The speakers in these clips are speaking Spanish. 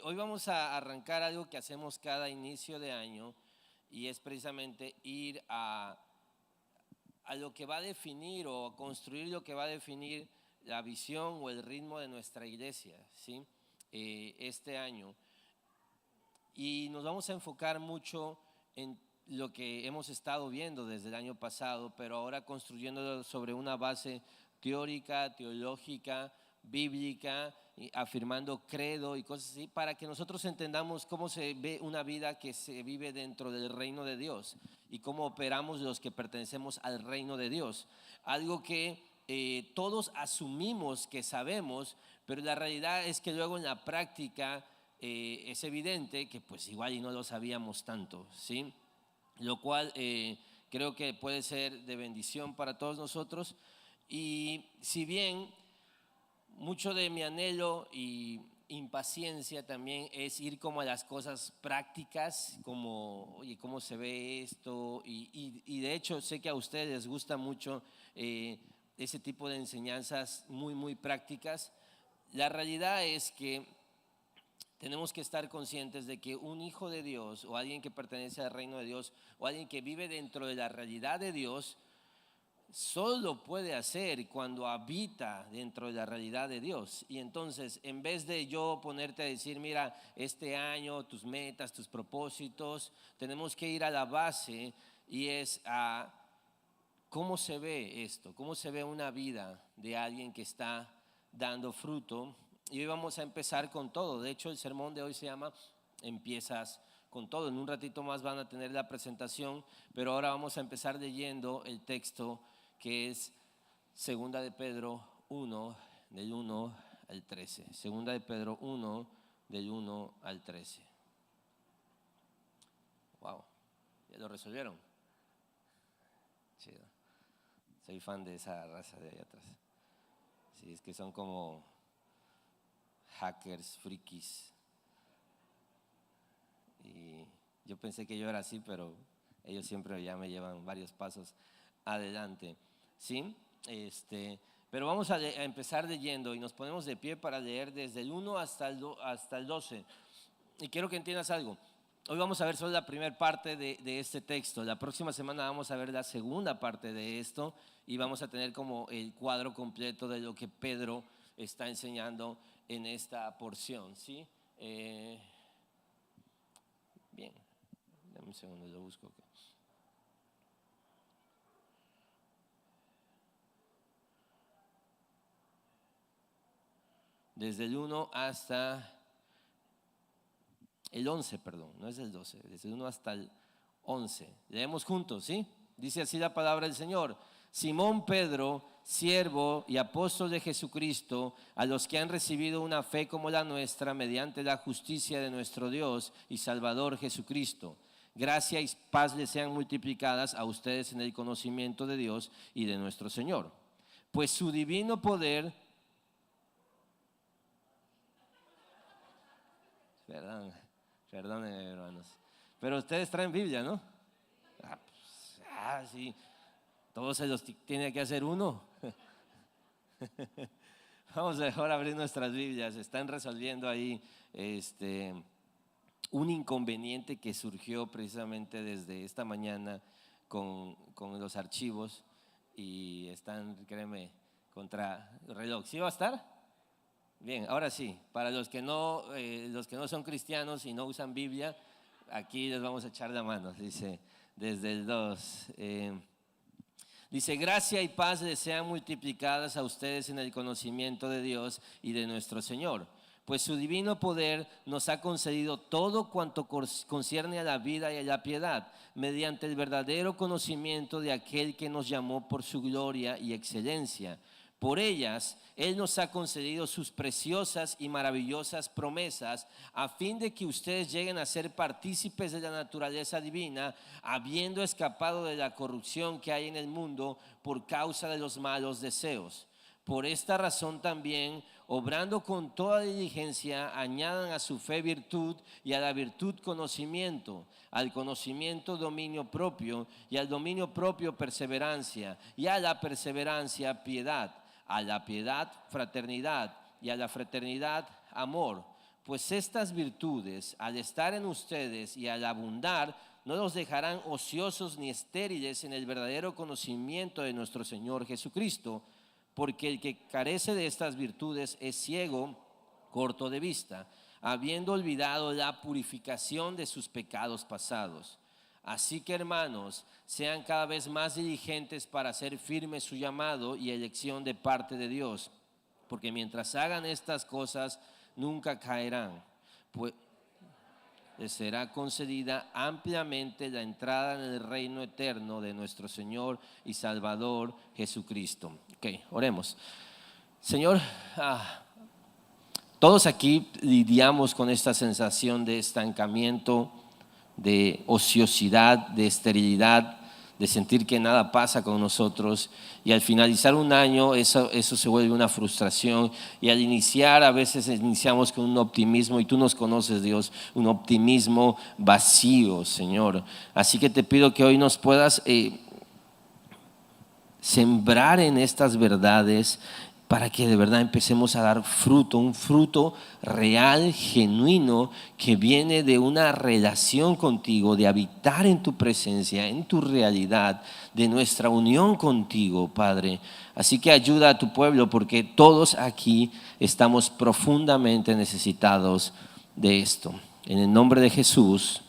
Hoy vamos a arrancar algo que hacemos cada inicio de año y es precisamente ir a lo que va a definir o a construir lo que va a definir la visión o el ritmo de nuestra iglesia, ¿sí? Este año. Y nos vamos a enfocar mucho en lo que hemos estado viendo desde el año pasado, pero ahora construyéndolo sobre una base teórica, teológica, bíblica, afirmando credo y cosas así, para que nosotros entendamos cómo se ve una vida que se vive dentro del reino de Dios y cómo operamos los que pertenecemos al reino de Dios. Algo que todos asumimos que sabemos, pero la realidad es que luego en la práctica es evidente que pues igual y no lo sabíamos tanto, ¿sí? Lo cual creo que puede ser de bendición para todos nosotros. Y si bien mucho de mi anhelo y impaciencia también es ir como a las cosas prácticas, como, oye, ¿cómo se ve esto? Y de hecho sé que a ustedes les gusta mucho ese tipo de enseñanzas muy prácticas. La realidad es que tenemos que estar conscientes de que un hijo de Dios o alguien que pertenece al reino de Dios o alguien que vive dentro de la realidad de Dios solo puede hacer cuando habita dentro de la realidad de Dios. Y entonces, en vez de yo ponerte a decir, mira, este año, tus metas, tus propósitos, tenemos que ir a la base y es a cómo se ve esto, cómo se ve una vida de alguien que está dando fruto. Y hoy vamos a empezar con todo. De hecho, el sermón de hoy se llama Empiezas con todo. En un ratito más van a tener la presentación, pero ahora vamos a empezar leyendo el texto que es Segunda de Pedro 1, del 1 al 13. Segunda de Pedro 1, del 1 al 13. Wow, ¿ya lo resolvieron? Chido. Soy fan de esa raza de ahí atrás. Sí, es que son como hackers, frikis. Y yo pensé que yo era así, pero ellos siempre ya me llevan varios pasos adelante. ¿Sí? Pero vamos a empezar leyendo y nos ponemos de pie para leer desde el 1 hasta el 12. Y quiero que entiendas algo. Hoy vamos a ver solo la primera parte de este texto. La próxima semana vamos a ver la segunda parte de esto y vamos a tener como el cuadro completo de lo que Pedro está enseñando en esta porción, ¿sí? Bien, dame un segundo, lo busco. Desde el 1 hasta el 11, perdón, no es el 12, desde el 1 hasta el 11. Leemos juntos, ¿sí? Dice así la palabra del Señor. Simón Pedro, siervo y apóstol de Jesucristo, a los que han recibido una fe como la nuestra mediante la justicia de nuestro Dios y Salvador Jesucristo. Gracia y paz les sean multiplicadas a ustedes en el conocimiento de Dios y de nuestro Señor. Pues su divino poder, perdónenme hermanos, pero ustedes traen Biblia, ¿no? Sí, todos se los tiene que hacer uno. Vamos a mejor abrir nuestras Biblias. Están resolviendo ahí un inconveniente que surgió precisamente desde esta mañana con los archivos y están, créeme, contra el reloj. ¿Sí va a estar? Bien, ahora sí, para los que no son cristianos y no usan Biblia, aquí les vamos a echar la mano, dice desde el 2. Dice, gracia y paz les sean multiplicadas a ustedes en el conocimiento de Dios y de nuestro Señor. Pues su divino poder nos ha concedido todo cuanto concierne a la vida y a la piedad, mediante el verdadero conocimiento de aquel que nos llamó por su gloria y excelencia. Por ellas, Él nos ha concedido sus preciosas y maravillosas promesas, a fin de que ustedes lleguen a ser partícipes de la naturaleza divina, habiendo escapado de la corrupción que hay en el mundo por causa de los malos deseos. Por esta razón también, obrando con toda diligencia, añadan a su fe virtud y a la virtud conocimiento, al conocimiento dominio propio y al dominio propio perseverancia y a la perseverancia piedad, a la piedad fraternidad y a la fraternidad amor, pues estas virtudes, al estar en ustedes y al abundar, no los dejarán ociosos ni estériles en el verdadero conocimiento de nuestro Señor Jesucristo, porque el que carece de estas virtudes es ciego, corto de vista, habiendo olvidado la purificación de sus pecados pasados. Así que, hermanos, sean cada vez más diligentes para hacer firme su llamado y elección de parte de Dios, porque mientras hagan estas cosas nunca caerán, pues les será concedida ampliamente la entrada en el reino eterno de nuestro Señor y Salvador Jesucristo. Ok, oremos. Señor, todos aquí lidiamos con esta sensación de estancamiento, de ociosidad, de esterilidad, de sentir que nada pasa con nosotros, y al finalizar un año eso se vuelve una frustración, y al iniciar a veces iniciamos con un optimismo, y tú nos conoces, Dios, un optimismo vacío, Señor. Así que te pido que hoy nos puedas sembrar en estas verdades, para que de verdad empecemos a dar fruto, un fruto real, genuino, que viene de una relación contigo, de habitar en tu presencia, en tu realidad, de nuestra unión contigo, Padre. Así que ayuda a tu pueblo, porque todos aquí estamos profundamente necesitados de esto. En el nombre de Jesús,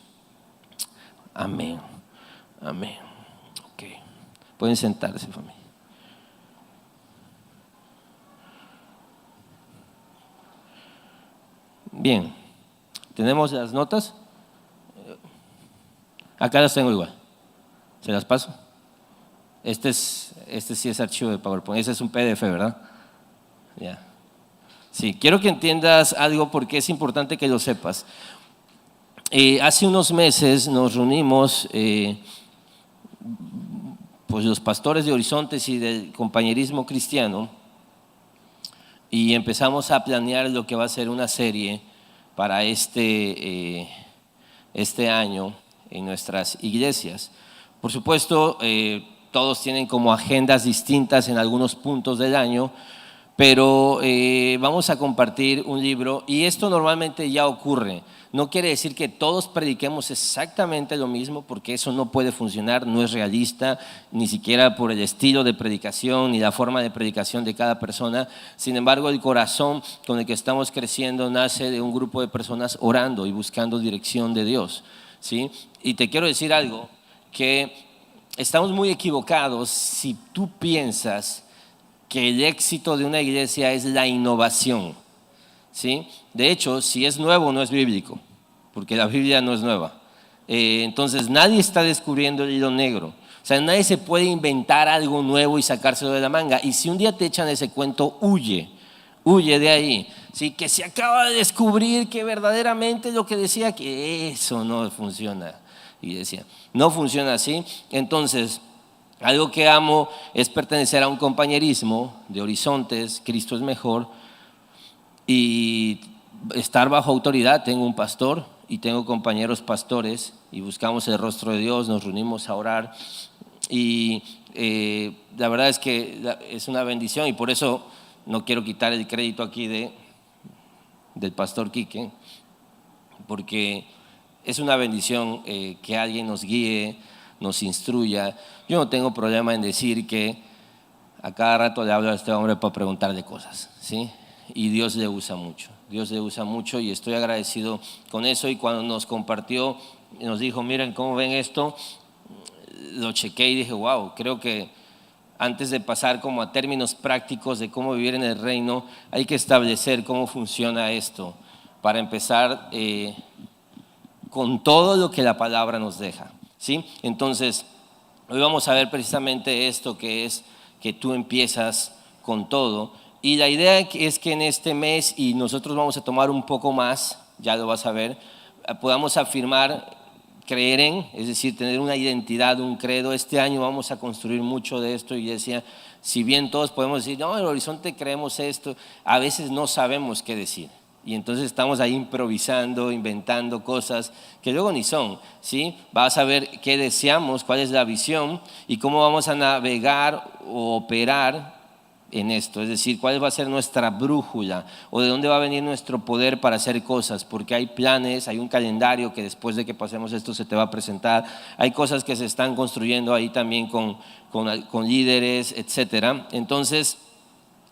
amén. Amén. Ok. Pueden sentarse, familia. Bien, ¿tenemos las notas? Acá las tengo igual. ¿Se las paso? Este sí es archivo de PowerPoint. Ese es un PDF, ¿verdad? Ya. Sí, quiero que entiendas algo porque es importante que lo sepas. Hace unos meses nos reunimos, pues los pastores de Horizontes y del compañerismo cristiano, y empezamos a planear lo que va a ser una serie para este año en nuestras iglesias. Por supuesto, todos tienen como agendas distintas en algunos puntos del año, pero vamos a compartir un libro, y esto normalmente ya ocurre. No quiere decir que todos prediquemos exactamente lo mismo, porque eso no puede funcionar, no es realista, ni siquiera por el estilo de predicación ni la forma de predicación de cada persona. Sin embargo, el corazón con el que estamos creciendo nace de un grupo de personas orando y buscando dirección de Dios, ¿sí? Y te quiero decir algo, que estamos muy equivocados si tú piensas que el éxito de una iglesia es la innovación, ¿sí? De hecho, si es nuevo no es bíblico, porque la Biblia no es nueva. Entonces nadie está descubriendo el hilo negro. O sea, nadie se puede inventar algo nuevo y sacárselo de la manga. Y si un día te echan ese cuento, huye de ahí. ¿Sí? Que se acaba de descubrir que verdaderamente lo que decía, que eso no funciona. Y decía, no funciona así. Entonces, algo que amo es pertenecer a un compañerismo de Horizontes, Cristo es mejor, y estar bajo autoridad. Tengo un pastor y tengo compañeros pastores, y buscamos el rostro de Dios, nos reunimos a orar, y la verdad es que es una bendición, y por eso no quiero quitar el crédito aquí del pastor Quique, porque es una bendición que alguien nos guíe, nos instruya. Yo no tengo problema en decir que a cada rato le hablo a este hombre para preguntarle cosas, ¿sí? Y Dios le usa mucho, y estoy agradecido con eso. Y cuando nos compartió, nos dijo, miren cómo ven esto, lo chequé y dije, wow, creo que antes de pasar como a términos prácticos de cómo vivir en el reino, hay que establecer cómo funciona esto para empezar con todo lo que la palabra nos deja, ¿sí? Entonces, hoy vamos a ver precisamente esto, que es que tú empiezas con todo. Y la idea es que en este mes, y nosotros vamos a tomar un poco más, ya lo vas a ver, podamos afirmar, creer en, es decir, tener una identidad, un credo. Este año vamos a construir mucho de esto, iglesia. Si bien todos podemos decir, no, en el Horizonte creemos esto, a veces no sabemos qué decir. Y entonces estamos ahí improvisando, inventando cosas que luego ni son, ¿sí? Vas a ver qué deseamos, cuál es la visión y cómo vamos a navegar o operar en esto, es decir, cuál va a ser nuestra brújula o de dónde va a venir nuestro poder para hacer cosas, porque hay planes, hay un calendario que después de que pasemos esto se te va a presentar, hay cosas que se están construyendo ahí también con líderes, etcétera. Entonces,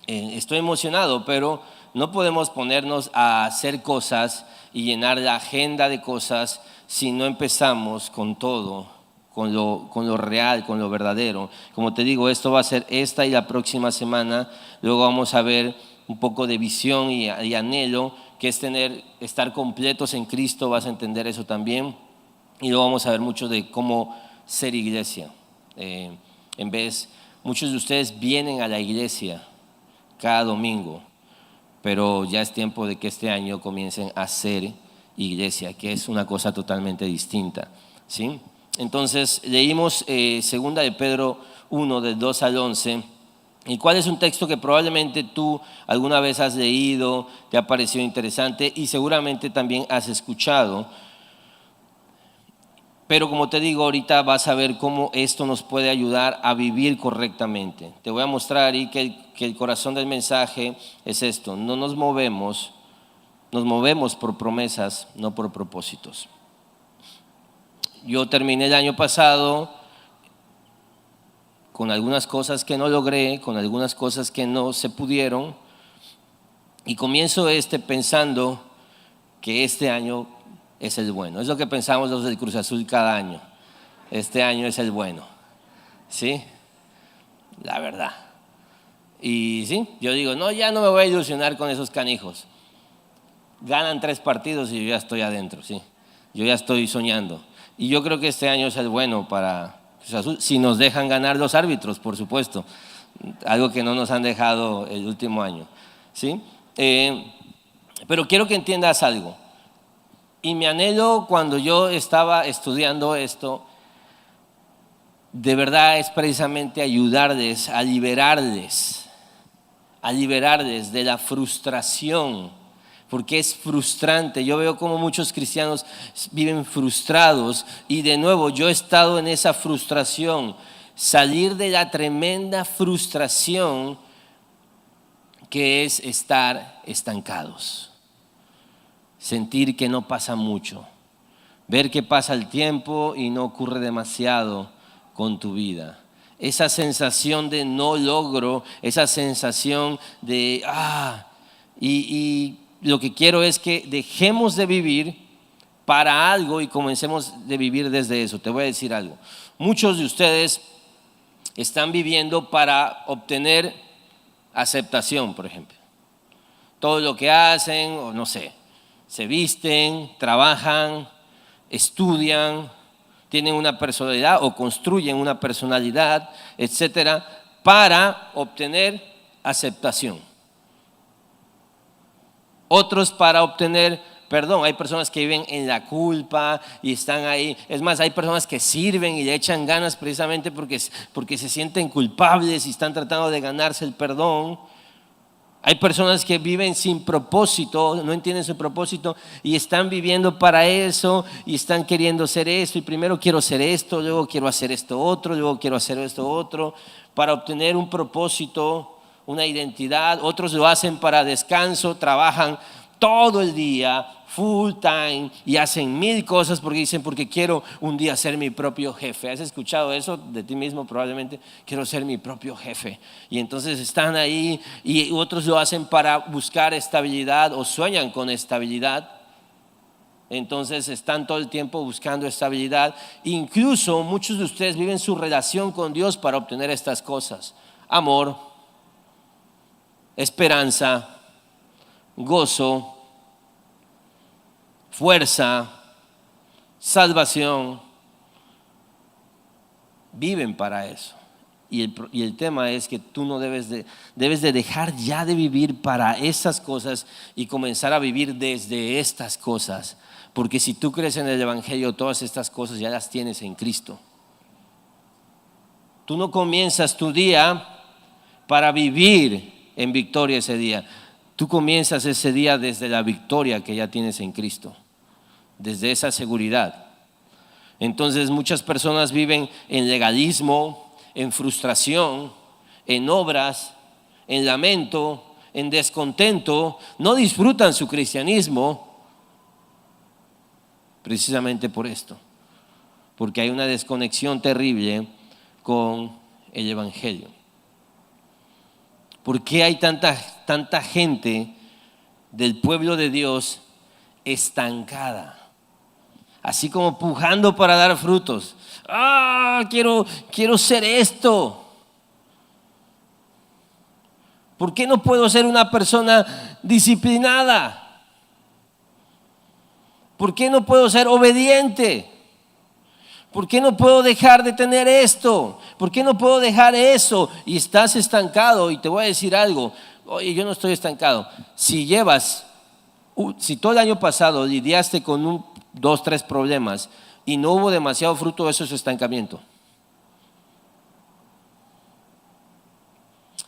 estoy emocionado, pero no podemos ponernos a hacer cosas y llenar la agenda de cosas si no empezamos con todo. Con lo real, con lo verdadero. Como te digo, esto va a ser esta y la próxima semana. Luego vamos a ver un poco de visión y anhelo, que es estar completos en Cristo. Vas a entender eso también. Y luego vamos a ver mucho de cómo ser iglesia. Muchos de ustedes vienen a la iglesia cada domingo, pero ya es tiempo de que este año comiencen a ser iglesia, que es una cosa totalmente distinta, ¿sí? Entonces leímos segunda de Pedro 1 del 2 al 11, el cual es un texto que probablemente tú alguna vez has leído, te ha parecido interesante y seguramente también has escuchado. Pero como te digo, ahorita vas a ver cómo esto nos puede ayudar a vivir correctamente. Te voy a mostrar ahí que el corazón del mensaje es esto: no nos movemos por promesas, no por propósitos. Yo terminé el año pasado con algunas cosas que no logré, con algunas cosas que no se pudieron, y comienzo pensando que este año es el bueno. Es lo que pensamos los del Cruz Azul cada año. Este año es el bueno, ¿sí? La verdad. Y sí, yo digo, no, ya no me voy a ilusionar con esos canijos. Ganan 3 partidos y yo ya estoy adentro, ¿sí? Yo ya estoy soñando. Y yo creo que este año es el bueno para Cruz Azul, si nos dejan ganar los árbitros, por supuesto, algo que no nos han dejado el último año, ¿sí? Pero quiero que entiendas algo. Y mi anhelo cuando yo estaba estudiando esto, de verdad es precisamente ayudarles a liberarles de la frustración. Porque es frustrante. Yo veo como muchos cristianos viven frustrados y de nuevo yo he estado en esa frustración. Salir de la tremenda frustración que es estar estancados. Sentir que no pasa mucho. Ver que pasa el tiempo y no ocurre demasiado con tu vida. Esa sensación de no logro, esa sensación de y lo que quiero es que dejemos de vivir para algo y comencemos de vivir desde eso. Te voy a decir algo. Muchos de ustedes están viviendo para obtener aceptación, por ejemplo. Todo lo que hacen, o no sé, se visten, trabajan, estudian, tienen una personalidad o construyen una personalidad, etcétera, para obtener aceptación. Otros para obtener perdón. Hay personas que viven en la culpa y están ahí. Es más, hay personas que sirven y le echan ganas precisamente porque se sienten culpables y están tratando de ganarse el perdón. Hay personas que viven sin propósito, no entienden su propósito y están viviendo para eso y están queriendo ser eso. Y primero quiero ser esto, luego quiero hacer esto otro, luego quiero hacer esto otro, para obtener un propósito, una identidad. Otros lo hacen para descanso, trabajan todo el día, full time, y hacen 1000 cosas porque dicen, porque quiero un día ser mi propio jefe. ¿Has escuchado eso de ti mismo? Probablemente, quiero ser mi propio jefe. Y entonces están ahí, y otros lo hacen para buscar estabilidad o sueñan con estabilidad. Entonces están todo el tiempo buscando estabilidad. Incluso muchos de ustedes viven su relación con Dios para obtener estas cosas: amor, esperanza, gozo, fuerza, salvación. Viven para eso. Y el tema es que tú no debes de dejar ya de vivir para esas cosas y comenzar a vivir desde estas cosas. Porque si tú crees en el Evangelio, todas estas cosas ya las tienes en Cristo. Tú no comienzas tu día para vivir en victoria ese día. Tú comienzas ese día desde la victoria que ya tienes en Cristo, desde esa seguridad. Entonces muchas personas viven en legalismo, en frustración, en obras, en lamento, en descontento, no disfrutan su cristianismo precisamente por esto, porque hay una desconexión terrible con el Evangelio. ¿Por qué hay tanta gente del pueblo de Dios estancada? Así como pujando para dar frutos. Quiero ser esto. ¿Por qué no puedo ser una persona disciplinada? ¿Por qué no puedo ser obediente? ¿Por qué no puedo dejar de tener esto? ¿Por qué no puedo dejar eso? Y estás estancado. Y te voy a decir algo. Oye, yo no estoy estancado. Si todo el año pasado lidiaste con 2, 3 problemas y no hubo demasiado fruto, eso es estancamiento.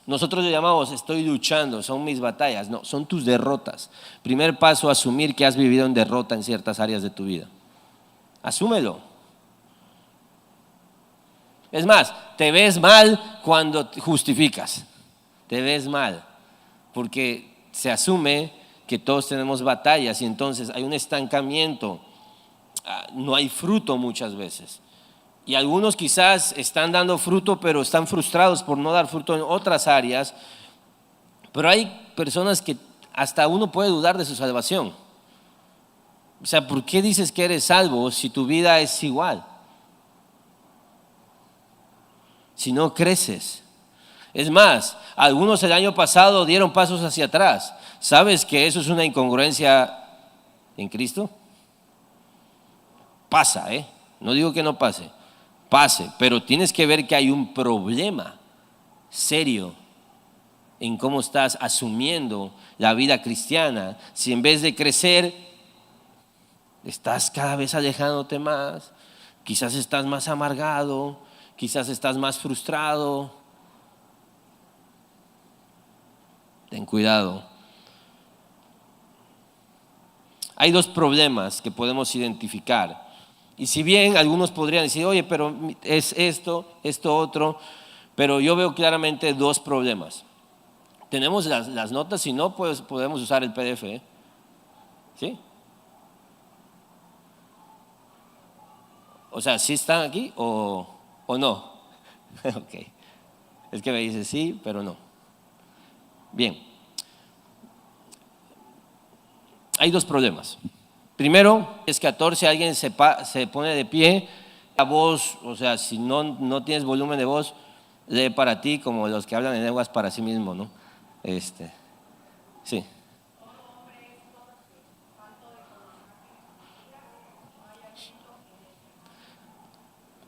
Nosotros le llamamos estoy luchando, son mis batallas. No, son tus derrotas. Primer paso, asumir que has vivido en derrota en ciertas áreas de tu vida. Asúmelo. Es más, te ves mal cuando justificas. Te ves mal porque se asume que todos tenemos batallas y entonces hay un estancamiento. No hay fruto muchas veces. Y algunos quizás están dando fruto, pero están frustrados por no dar fruto en otras áreas. Pero hay personas que hasta uno puede dudar de su salvación. O sea, ¿por qué dices que eres salvo si tu vida es igual? Si no creces. Es más, algunos el año pasado dieron pasos hacia atrás. ¿Sabes que eso es una incongruencia en Cristo? Pasa, no digo que no pase. Pase, pero tienes que ver que hay un problema serio en cómo estás asumiendo la vida cristiana. Si en vez de crecer, estás cada vez alejándote más, quizás estás más amargado, quizás estás más frustrado. Ten cuidado. Hay 2 problemas que podemos identificar. Y si bien algunos podrían decir, oye, pero es esto otro, pero yo veo claramente 2 problemas. Tenemos las notas, si no, pues podemos usar el PDF. ¿Sí? O sea, ¿sí están aquí o no? Ok. Es que me dice sí, pero no. Bien. Hay 2 problemas. Primero, es 14, alguien se pone de pie, la voz, o sea, si no tienes volumen de voz, lee para ti como los que hablan en lenguas para sí mismo, ¿no? Sí.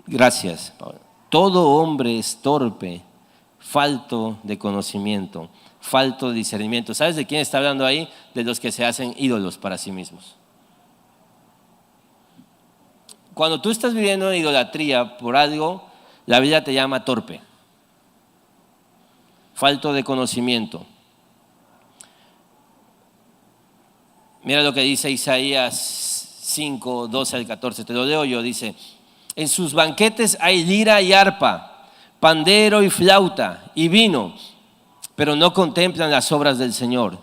Gracias. Todo hombre es torpe, falto de conocimiento, falto de discernimiento. ¿Sabes de quién está hablando ahí? De los que se hacen ídolos para sí mismos. Cuando tú estás viviendo en idolatría por algo, la Biblia te llama torpe, falto de conocimiento. Mira lo que dice Isaías 5, 12 al 14, te lo leo yo, dice: en sus banquetes hay lira y arpa, pandero y flauta y vino, pero no contemplan las obras del Señor,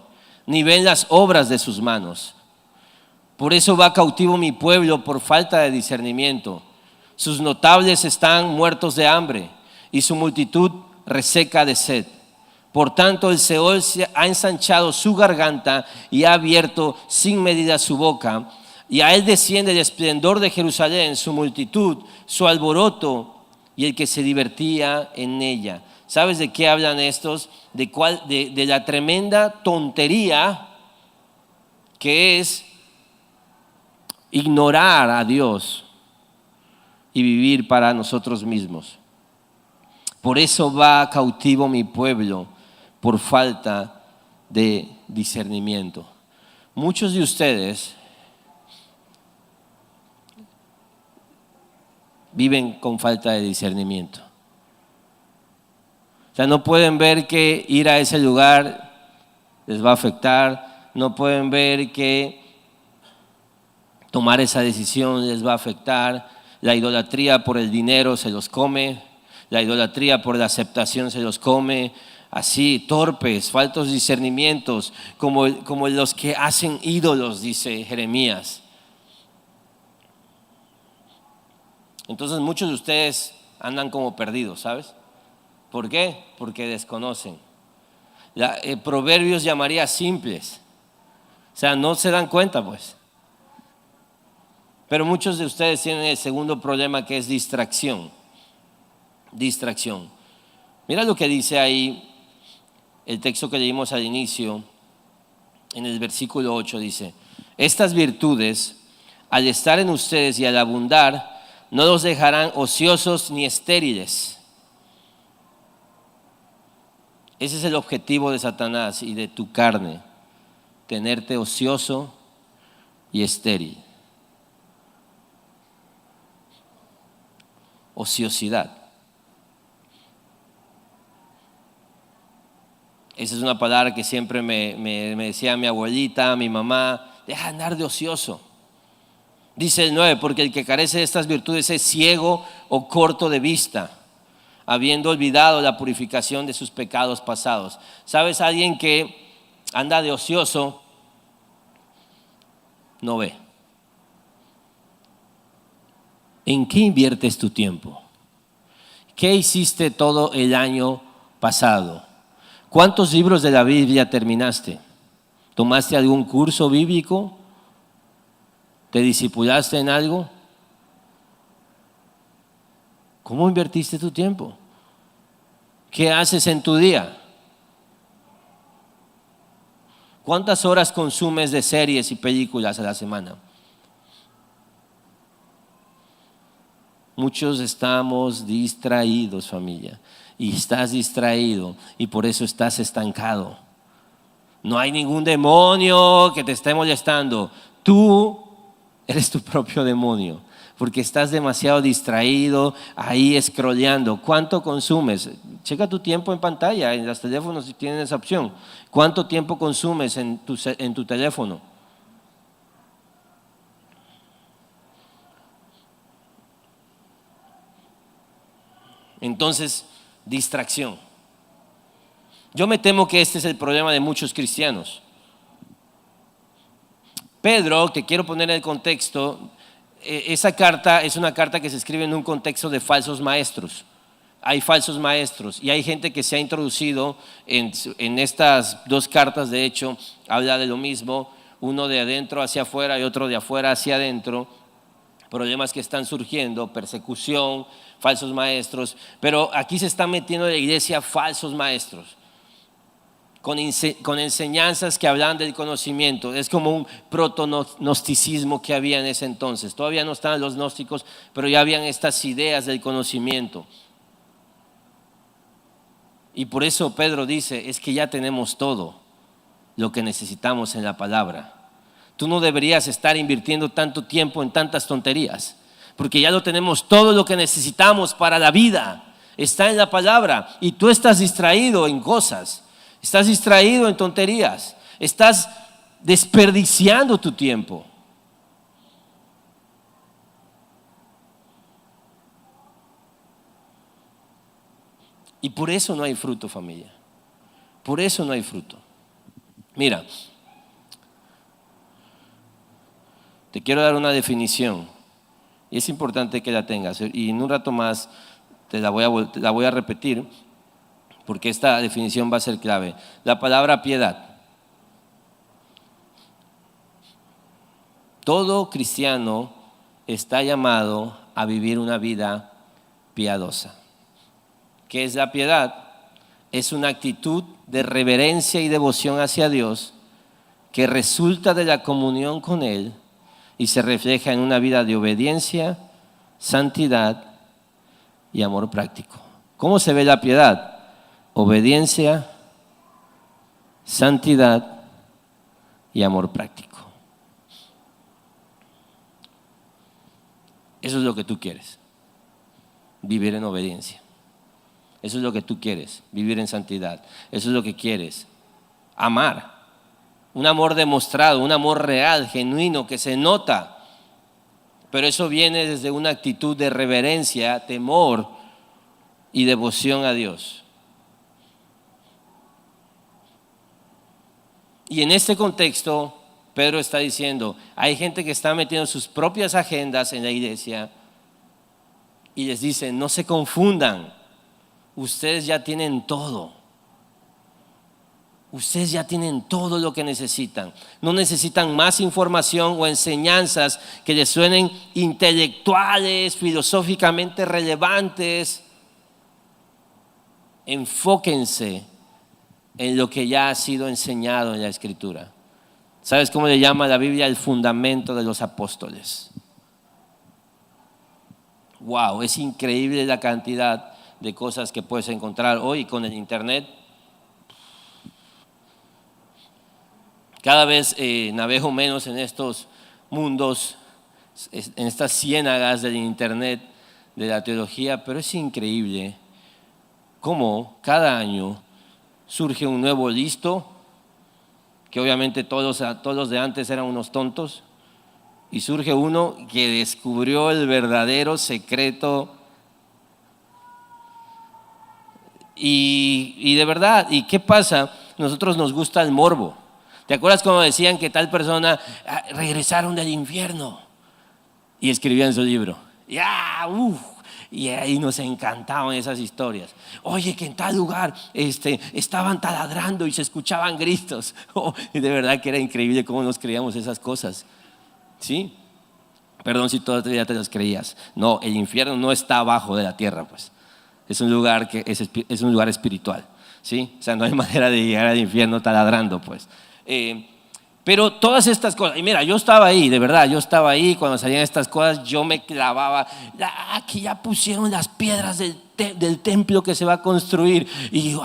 ni ven las obras de sus manos. Por eso va cautivo mi pueblo por falta de discernimiento. Sus notables están muertos de hambre y su multitud reseca de sed. Por tanto, el Seol ha ensanchado su garganta y ha abierto sin medida su boca. Y a él desciende el esplendor de Jerusalén, su multitud, su alboroto y el que se divertía en ella. ¿Sabes de qué hablan estos? De la tremenda tontería que es ignorar a Dios y vivir para nosotros mismos. Por eso va cautivo mi pueblo, por falta de discernimiento. Muchos de ustedes viven con falta de discernimiento. O sea, no pueden ver que ir a ese lugar les va a afectar, no pueden ver que tomar esa decisión les va a afectar. La idolatría por el dinero se los come, la idolatría por la aceptación se los come. así, torpes, faltos discernimientos, como los que hacen ídolos, dice Jeremías. Entonces muchos de ustedes andan como perdidos, ¿sabes? ¿Por qué? Porque desconocen. Proverbios llamaría simples. O sea, no se dan cuenta, pues. Pero muchos de ustedes tienen el segundo problema, que es distracción. Distracción. Mira lo que dice ahí el texto que leímos al inicio, en el versículo 8 dice: estas virtudes, al estar en ustedes y al abundar, no los dejarán ociosos ni estériles. Ese es el objetivo de Satanás y de tu carne, tenerte ocioso y estéril. Ociosidad. Esa es una palabra que siempre me decía mi abuelita, mi mamá: deja de andar de ocioso. Dice el 9, porque el que carece de estas virtudes es ciego o corto de vista, habiendo olvidado la purificación de sus pecados pasados. ¿Sabes? Alguien que anda de ocioso no ve. ¿En qué inviertes tu tiempo? ¿Qué hiciste todo el año pasado? ¿Cuántos libros de la Biblia terminaste? ¿Tomaste algún curso bíblico? ¿Te discipulaste en algo? ¿Cómo invertiste tu tiempo? ¿Qué haces en tu día? ¿Cuántas horas consumes de series y películas a la semana? Muchos estamos distraídos, familia, y estás distraído y por eso estás estancado. No hay ningún demonio que te esté molestando. Tú eres tu propio demonio, porque estás demasiado distraído ahí scrolleando. ¿Cuánto consumes? Checa tu tiempo en pantalla, en los teléfonos tienen esa opción. ¿Cuánto tiempo consumes en tu teléfono? Entonces, distracción. Yo me temo que este es el problema de muchos cristianos. Pedro, te quiero poner en el contexto, esa carta es una carta que se escribe en un contexto de falsos maestros. Hay falsos maestros y hay gente que se ha introducido en estas dos cartas. De hecho, habla de lo mismo, uno de adentro hacia afuera y otro de afuera hacia adentro. Problemas que están surgiendo, persecución, falsos maestros, pero aquí se está metiendo en la iglesia falsos maestros, con enseñanzas que hablan del conocimiento. Es como un proto-gnosticismo que había en ese entonces. Todavía no estaban los gnósticos, pero ya habían estas ideas del conocimiento. Y por eso Pedro dice: es que ya tenemos todo lo que necesitamos en la palabra. Tú no deberías estar invirtiendo tanto tiempo en tantas tonterías, porque ya lo tenemos, todo lo que necesitamos para la vida está en la palabra. Y tú estás distraído en cosas, estás distraído en tonterías, estás desperdiciando tu tiempo. Y por eso no hay fruto, familia. Por eso no hay fruto. Mira, te quiero dar una definición y es importante que la tengas, y en un rato más te la voy a repetir, porque esta definición va a ser clave. La palabra piedad. Todo cristiano está llamado a vivir una vida piadosa. ¿Qué es la piedad? Es una actitud de reverencia y devoción hacia Dios que resulta de la comunión con Él y se refleja en una vida de obediencia, santidad y amor práctico. ¿Cómo se ve la piedad? Obediencia, santidad y amor práctico. Eso es lo que tú quieres, vivir en obediencia. Eso es lo que tú quieres, vivir en santidad. Eso es lo que quieres, amar. Un amor demostrado, un amor real, genuino, que se nota. Pero eso viene desde una actitud de reverencia, temor y devoción a Dios. Y en este contexto, Pedro está diciendo, hay gente que está metiendo sus propias agendas en la iglesia y les dice, no se confundan, ustedes ya tienen todo. Ustedes ya tienen todo lo que necesitan. No necesitan más información o enseñanzas que les suenen intelectuales, filosóficamente relevantes. Enfóquense en lo que ya ha sido enseñado en la Escritura. ¿Sabes cómo le llama la Biblia el fundamento de los apóstoles? Wow, es increíble la cantidad de cosas que puedes encontrar hoy con el internet. Cada vez navego menos en estos mundos, en estas ciénagas del internet, de la teología, pero es increíble cómo cada año surge un nuevo listo, que obviamente todos los de antes eran unos tontos, y surge uno que descubrió el verdadero secreto. Y de verdad, ¿y qué pasa? Nosotros nos gusta el morbo. ¿Te acuerdas cuando decían que tal persona regresaron del infierno? Y escribían su libro. Y ahí nos encantaban esas historias. Oye, que en tal lugar estaban taladrando y se escuchaban gritos. Y de verdad que era increíble cómo nos creíamos esas cosas. ¿Sí? Perdón si todavía te las creías. No, el infierno no está abajo de la tierra, pues. Es un lugar es un lugar espiritual. ¿Sí? O sea, no hay manera de llegar al infierno taladrando, pues. Pero todas estas cosas, y mira, yo estaba ahí, de verdad, yo estaba ahí cuando salían estas cosas, yo me clavaba, aquí ya pusieron las piedras del templo que se va a construir, y yo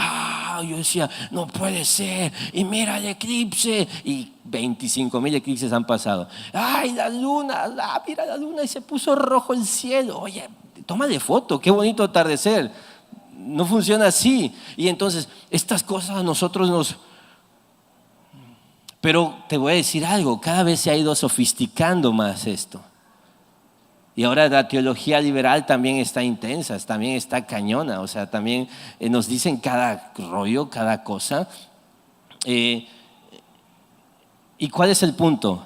decía, no puede ser, y mira el eclipse, y 25,000 eclipses han pasado. Ay, la luna, mira la luna, y se puso rojo el cielo. Oye, tómale foto, qué bonito atardecer. No funciona así. Y entonces, estas cosas a nosotros nos... Pero te voy a decir algo, cada vez se ha ido sofisticando más esto. Y ahora la teología liberal también está intensa, también está cañona, o sea, también nos dicen cada rollo, cada cosa. ¿Y cuál es el punto?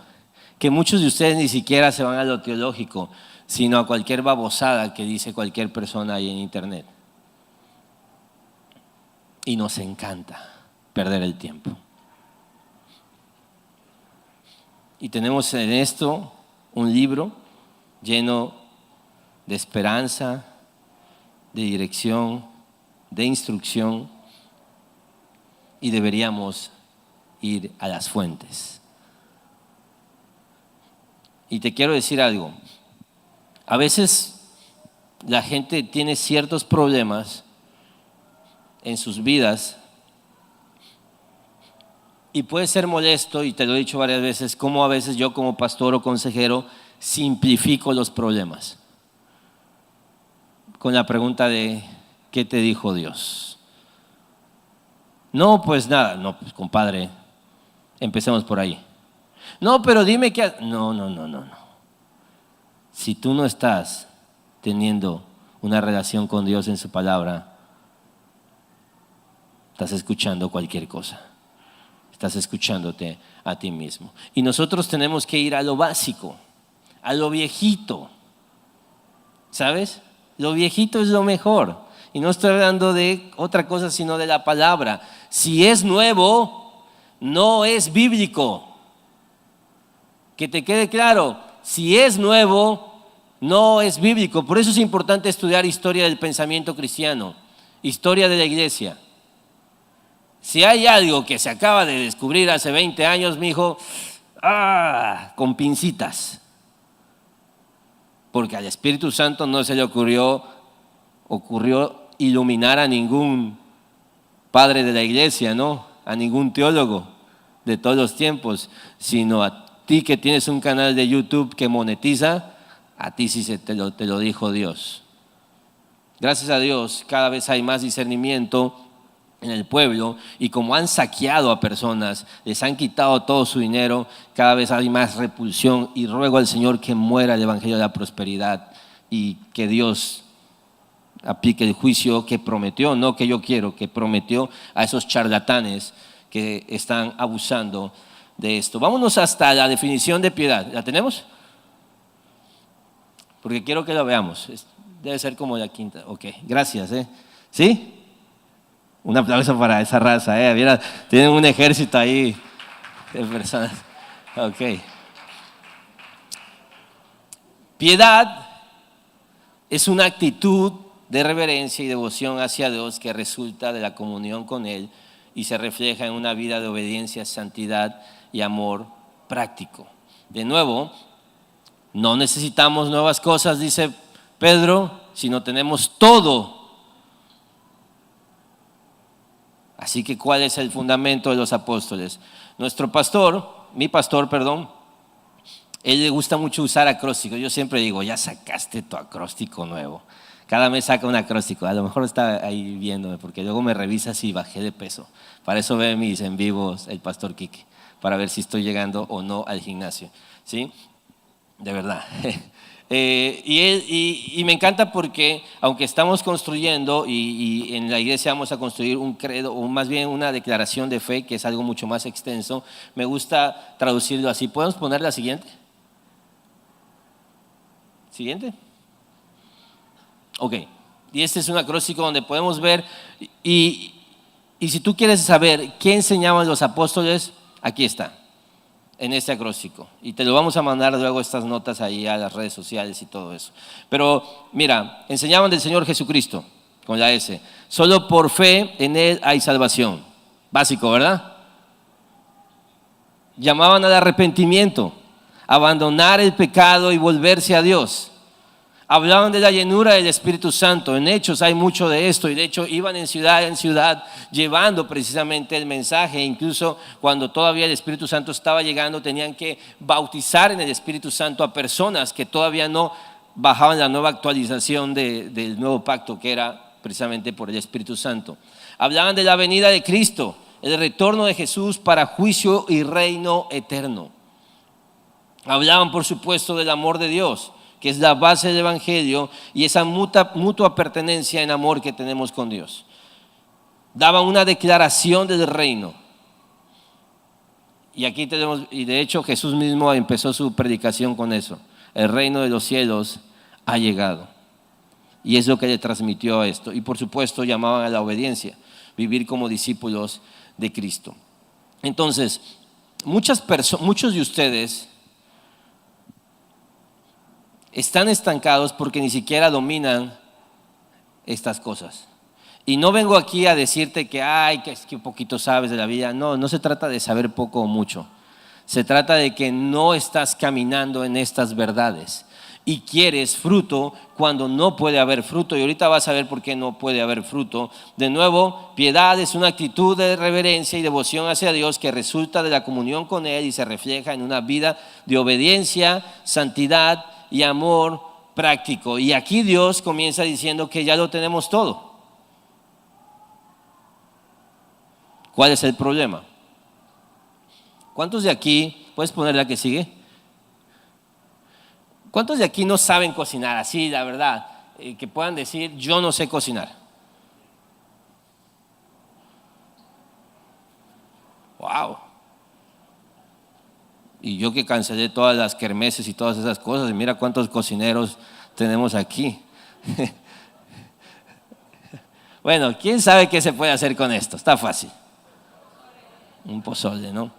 Que muchos de ustedes ni siquiera se van a lo teológico, sino a cualquier babosada que dice cualquier persona ahí en internet. Y nos encanta perder el tiempo. Y tenemos en esto un libro lleno de esperanza, de dirección, de instrucción, y deberíamos ir a las fuentes. Y te quiero decir algo, a veces la gente tiene ciertos problemas en sus vidas y puede ser molesto, y te lo he dicho varias veces, como a veces yo como pastor o consejero simplifico los problemas con la pregunta de ¿qué te dijo Dios? No, pues nada, no, pues compadre, empecemos por ahí. No, pero dime qué... No. Si tú no estás teniendo una relación con Dios en su palabra, estás escuchando cualquier cosa. Estás escuchándote a ti mismo. Y nosotros tenemos que ir a lo básico, a lo viejito. ¿Sabes? Lo viejito es lo mejor. Y no estoy hablando de otra cosa sino de la palabra. Si es nuevo, no es bíblico. Que te quede claro, si es nuevo, no es bíblico. Por eso es importante estudiar historia del pensamiento cristiano, historia de la iglesia. Si hay algo que se acaba de descubrir hace 20 años, mijo, con pincitas. Porque al Espíritu Santo no se le ocurrió iluminar a ningún padre de la iglesia, ¿no? A ningún teólogo de todos los tiempos, sino a ti que tienes un canal de YouTube que monetiza, a ti sí te lo dijo Dios. Gracias a Dios, cada vez hay más discernimiento en el pueblo, y como han saqueado a personas, les han quitado todo su dinero, cada vez hay más repulsión, y ruego al Señor que muera el evangelio de la prosperidad y que Dios aplique el juicio que prometió, no que yo quiero, que prometió a esos charlatanes que están abusando de esto. Vámonos hasta la definición de piedad. ¿La tenemos? Porque quiero que lo veamos. Debe ser como la quinta. Ok, gracias. ¿Sí? Un aplauso para esa raza. Mira, tienen un ejército ahí de personas. Ok. Piedad es una actitud de reverencia y devoción hacia Dios que resulta de la comunión con Él y se refleja en una vida de obediencia, santidad y amor práctico. De nuevo, no necesitamos nuevas cosas, dice Pedro, sino tenemos todo. Así que, ¿cuál es el fundamento de los apóstoles? Mi pastor, él le gusta mucho usar acrósticos. Yo siempre digo, ya sacaste tu acróstico nuevo. Cada mes saca un acróstico. A lo mejor está ahí viéndome, porque luego me revisa si bajé de peso. Para eso ve mis en vivos el pastor Quique, para ver si estoy llegando o no al gimnasio. ¿Sí? De verdad. Y me encanta porque, aunque estamos construyendo y en la iglesia vamos a construir un credo, o más bien una declaración de fe, que es algo mucho más extenso, me gusta traducirlo así. ¿Podemos poner la siguiente? ¿Siguiente? Ok. Y este es un acróstico donde podemos ver, y si tú quieres saber qué enseñaban los apóstoles, aquí está, en este acróstico. Y te lo vamos a mandar luego estas notas ahí a las redes sociales y todo eso. Pero mira, enseñaban del Señor Jesucristo, con la S. Solo por fe en Él hay salvación. Básico, ¿verdad? Llamaban al arrepentimiento, abandonar el pecado y volverse a Dios. Hablaban de la llenura del Espíritu Santo. En Hechos hay mucho de esto, y de hecho iban en ciudad llevando precisamente el mensaje. Incluso cuando todavía el Espíritu Santo estaba llegando, tenían que bautizar en el Espíritu Santo a personas que todavía no bajaban la nueva actualización del nuevo pacto, que era precisamente por el Espíritu Santo. Hablaban de la venida de Cristo, el retorno de Jesús para juicio y reino eterno. Hablaban, por supuesto, del amor de Dios, que es la base del Evangelio, y esa mutua pertenencia en amor que tenemos con Dios. Daban una declaración del reino. Y aquí tenemos, y de hecho Jesús mismo empezó su predicación con eso. El reino de los cielos ha llegado. Y es lo que le transmitió a esto. Y por supuesto llamaban a la obediencia, vivir como discípulos de Cristo. Entonces, muchos de ustedes están estancados porque ni siquiera dominan estas cosas. Y no vengo aquí a decirte que es que un poquito sabes de la vida. No se trata de saber poco o mucho. Se trata de que no estás caminando en estas verdades y quieres fruto cuando no puede haber fruto. Y ahorita vas a ver por qué no puede haber fruto. De nuevo, piedad es una actitud de reverencia y devoción hacia Dios que resulta de la comunión con Él y se refleja en una vida de obediencia, santidad y amor práctico. Y aquí Dios comienza diciendo que ya lo tenemos todo. ¿Cuál es el problema? ¿Cuántos de aquí, puedes poner la que sigue? ¿Cuántos de aquí no saben cocinar así, la verdad? Que puedan decir, yo no sé cocinar. Wow. Y yo que cancelé todas las kermeses y todas esas cosas, y mira cuántos cocineros tenemos aquí. Bueno, ¿quién sabe qué se puede hacer con esto? Está fácil. Un pozole, ¿no?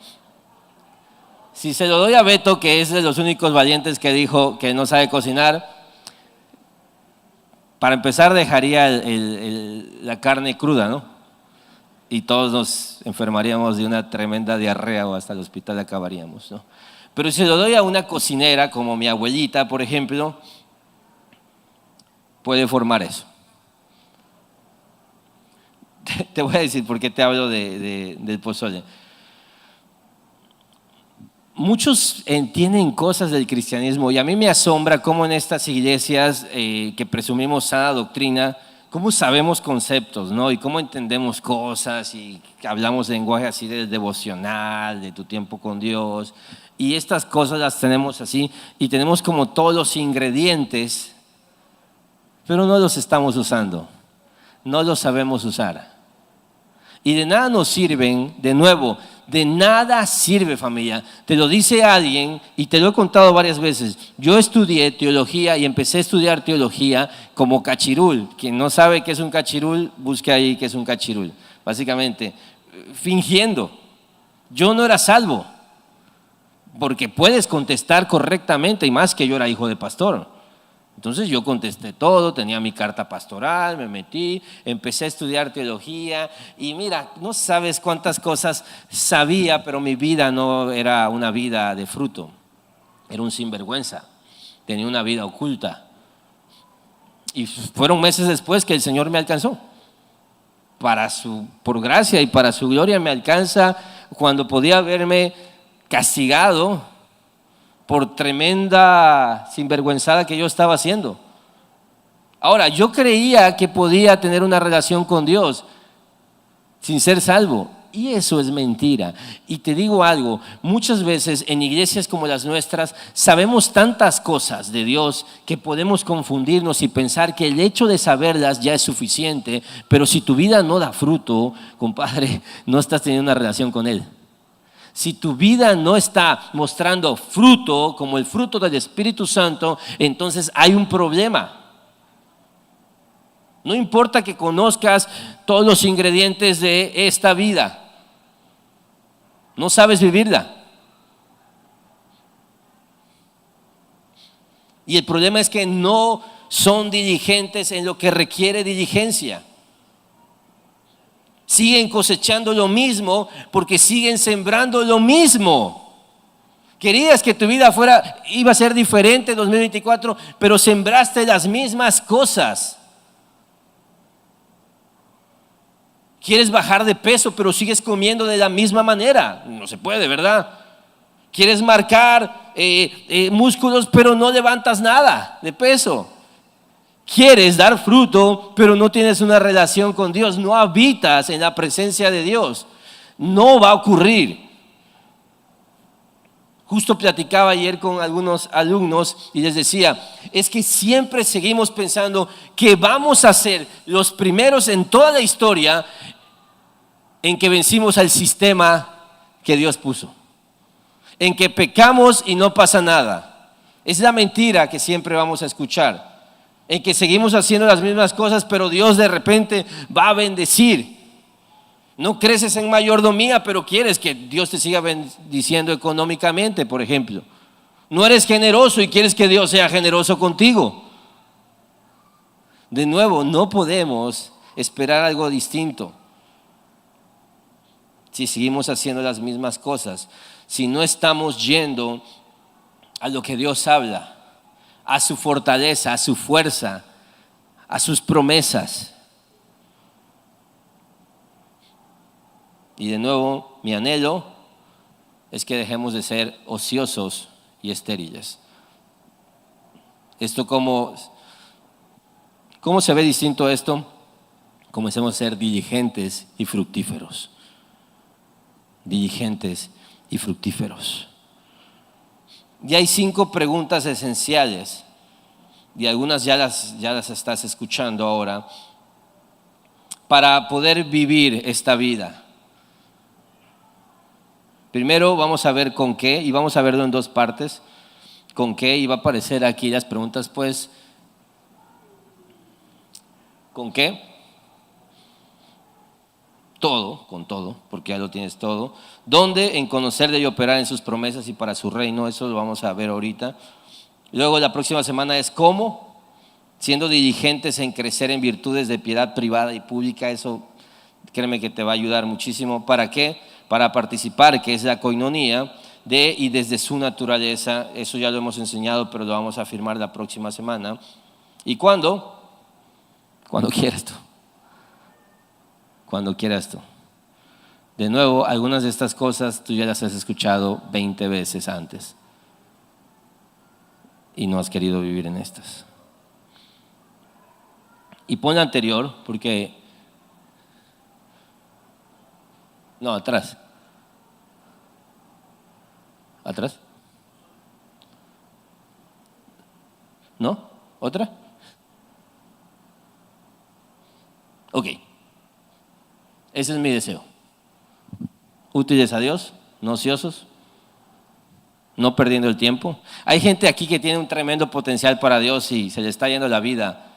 Si se lo doy a Beto, que es de los únicos valientes que dijo que no sabe cocinar, para empezar dejaría la carne cruda, ¿no? Y todos nos enfermaríamos de una tremenda diarrea o hasta el hospital acabaríamos, ¿no? Pero si lo doy a una cocinera como mi abuelita, por ejemplo, puede formar eso. Te voy a decir por qué te hablo del pozole. Muchos entienden cosas del cristianismo y a mí me asombra cómo en estas iglesias que presumimos sana doctrina, cómo sabemos conceptos, ¿no? Y cómo entendemos cosas y hablamos lenguaje así del devocional, de tu tiempo con Dios. Y estas cosas las tenemos así y tenemos como todos los ingredientes, pero no los estamos usando, no los sabemos usar. Y de nada nos sirven, de nuevo, de nada sirve, familia. Te lo dice alguien y te lo he contado varias veces. Yo estudié teología y empecé a estudiar teología como cachirul. Quien no sabe qué es un cachirul, busque ahí qué es un cachirul. Básicamente, fingiendo. Yo no era salvo, porque puedes contestar correctamente, y más que yo era hijo de pastor. Entonces yo contesté todo, tenía mi carta pastoral, me metí, empecé a estudiar teología y mira, no sabes cuántas cosas sabía, pero mi vida no era una vida de fruto, era un sinvergüenza, tenía una vida oculta. Y fueron meses después que el Señor me alcanzó. Por gracia y para su gloria me alcanza cuando podía haberme castigado por tremenda sinvergüenzada que yo estaba haciendo. Ahora, yo creía que podía tener una relación con Dios sin ser salvo, y eso es mentira. Y te digo algo, muchas veces en iglesias como las nuestras sabemos tantas cosas de Dios que podemos confundirnos y pensar que el hecho de saberlas ya es suficiente, pero si tu vida no da fruto, compadre, no estás teniendo una relación con Él. Si tu vida no está mostrando fruto, como el fruto del Espíritu Santo, entonces hay un problema. No importa que conozcas todos los ingredientes de esta vida, no sabes vivirla. Y el problema es que no son diligentes en lo que requiere diligencia. Siguen cosechando lo mismo porque siguen sembrando lo mismo. Querías que tu vida iba a ser diferente en 2024, pero sembraste las mismas cosas. Quieres bajar de peso, pero sigues comiendo de la misma manera. No se puede, ¿verdad? Quieres marcar músculos, pero no levantas nada de peso. Quieres dar fruto, pero no tienes una relación con Dios, no habitas en la presencia de Dios. No va a ocurrir. Justo platicaba ayer con algunos alumnos y les decía, es que siempre seguimos pensando que vamos a ser los primeros en toda la historia en que vencimos al sistema que Dios puso, en que pecamos y no pasa nada. Es la mentira que siempre vamos a escuchar. En que seguimos haciendo las mismas cosas, pero Dios de repente va a bendecir. No creces en mayordomía, pero quieres que Dios te siga bendiciendo económicamente, por ejemplo. No eres generoso y quieres que Dios sea generoso contigo. De nuevo, no podemos esperar algo distinto si seguimos haciendo las mismas cosas, si no estamos yendo a lo que Dios habla, a su fortaleza, a su fuerza, a sus promesas. Y de nuevo, mi anhelo es que dejemos de ser ociosos y estériles. ¿Cómo se ve distinto esto? Comencemos a ser diligentes y fructíferos. Diligentes y fructíferos. Y hay 5 preguntas esenciales, y algunas ya las estás escuchando ahora, para poder vivir esta vida. Primero vamos a ver con qué, y vamos a verlo en 2 partes. Con qué, y va a aparecer aquí las preguntas, pues, ¿con qué? Todo, con todo, porque ya lo tienes todo. ¿Dónde? En conocerle y operar en sus promesas y para su reino. Eso lo vamos a ver ahorita. Luego la próxima semana es cómo, siendo diligentes en crecer en virtudes de piedad privada y pública. Eso créeme que te va a ayudar muchísimo. ¿Para qué? Para participar, que es la coinonía de y desde su naturaleza. Eso ya lo hemos enseñado, pero lo vamos a afirmar la próxima semana. ¿Y cuándo? Cuando quieras tú. Cuando quieras tú. De nuevo, algunas de estas cosas tú ya las has escuchado 20 veces antes y no has querido vivir en estas. Y pon la anterior, porque no, atrás. ¿Atrás? ¿No? ¿Otra? Ok. Ese es mi deseo. Útiles a Dios, no ociosos, no perdiendo el tiempo. Hay gente aquí que tiene un tremendo potencial para Dios y se le está yendo la vida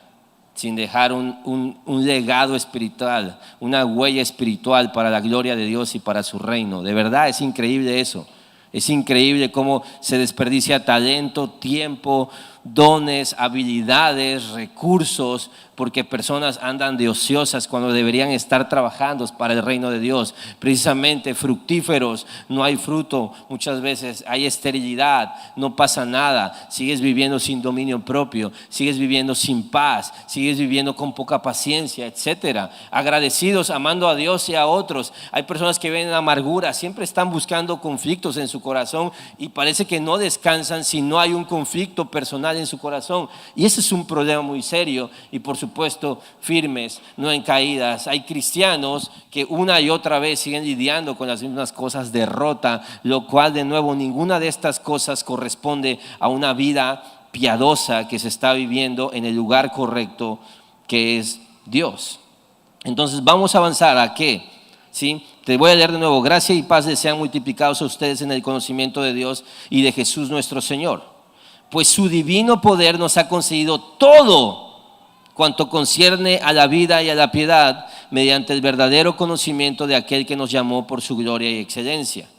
sin dejar un legado espiritual, una huella espiritual para la gloria de Dios y para su reino. De verdad es increíble eso. Es increíble cómo se desperdicia talento, tiempo, dones, habilidades, recursos, porque personas andan de ociosas cuando deberían estar trabajando para el reino de Dios. Precisamente fructíferos, no hay fruto, muchas veces hay esterilidad, no pasa nada, sigues viviendo sin dominio propio, sigues viviendo sin paz, sigues viviendo con poca paciencia, etcétera. Agradecidos, amando a Dios y a otros. Hay personas que ven amargura, siempre están buscando conflictos en su corazón y parece que no descansan si no hay un conflicto personal en su corazón. Y ese es un problema muy serio y por supuesto firmes, no en caídas. Hay cristianos que una y otra vez siguen lidiando con las mismas cosas, derrota, lo cual de nuevo ninguna de estas cosas corresponde a una vida piadosa que se está viviendo en el lugar correcto que es Dios. Entonces vamos a avanzar a qué, ¿sí? Te voy a leer de nuevo. Gracia y paz les sean multiplicados a ustedes en el conocimiento de Dios y de Jesús nuestro Señor, pues su divino poder nos ha concedido todo cuanto concierne a la vida y a la piedad mediante el verdadero conocimiento de aquel que nos llamó por su gloria y excelencia.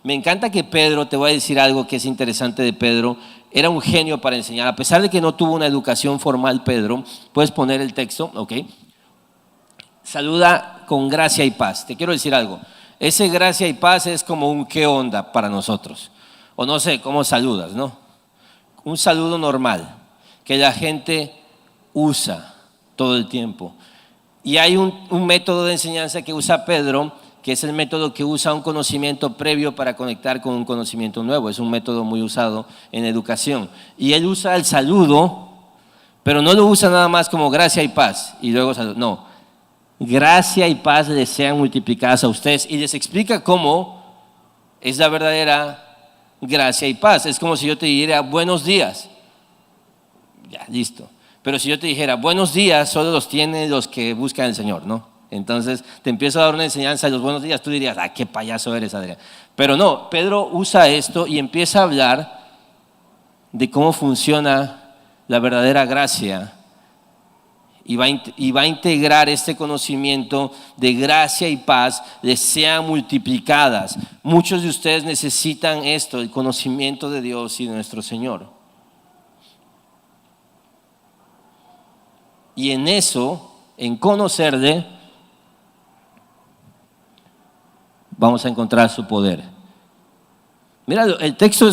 Me encanta que Pedro, te voy a decir algo que es interesante de Pedro, era un genio para enseñar, a pesar de que no tuvo una educación formal. Pedro, puedes poner el texto, ok. Saluda con gracia y paz. Te quiero decir algo, ese gracia y paz es como un qué onda para nosotros, o no sé cómo saludas, ¿no? Un saludo normal que la gente usa todo el tiempo. Y hay un método de enseñanza que usa Pedro, que es el método que usa un conocimiento previo para conectar con un conocimiento nuevo. Es un método muy usado en educación. Y él usa el saludo, pero no lo usa nada más como gracia y paz y luego saludo. No, gracia y paz les sean multiplicadas a ustedes, y les explica cómo es la verdadera gracia y paz. Es como si yo te dijera buenos días. Ya, listo. Pero si yo te dijera buenos días, solo los tienen los que buscan al Señor, ¿no? Entonces te empiezo a dar una enseñanza de los buenos días, tú dirías, qué payaso eres, Adrián. Pero no, Pedro usa esto y empieza a hablar de cómo funciona la verdadera gracia y va a integrar este conocimiento de gracia y paz, les sean multiplicadas. Muchos de ustedes necesitan esto, el conocimiento de Dios y de nuestro Señor. Y en eso, en conocerle, vamos a encontrar su poder. Mira, el texto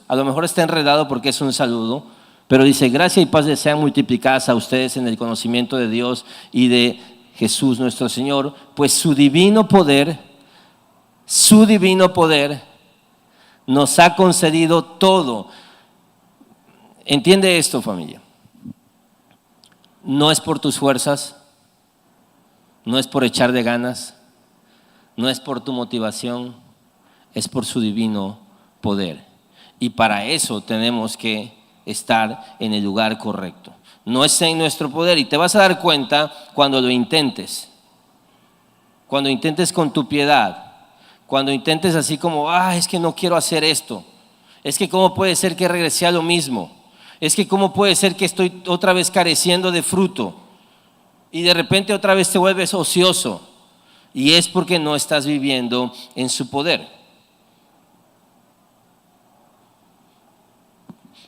a lo mejor está enredado porque es un saludo, pero dice, gracia y paz les sean multiplicadas a ustedes en el conocimiento de Dios y de Jesús nuestro Señor, pues su divino poder nos ha concedido todo. Entiende esto, familia. No es por tus fuerzas, no es por echar de ganas, no es por tu motivación, es por su divino poder. Y para eso tenemos que estar en el lugar correcto. No es en nuestro poder, y te vas a dar cuenta cuando lo intentes. Cuando intentes con tu piedad, cuando intentes así como, es que no quiero hacer esto. Es que cómo puede ser que regresé a lo mismo. Es que cómo puede ser que estoy otra vez careciendo de fruto y de repente otra vez te vuelves ocioso, y es porque no estás viviendo en su poder.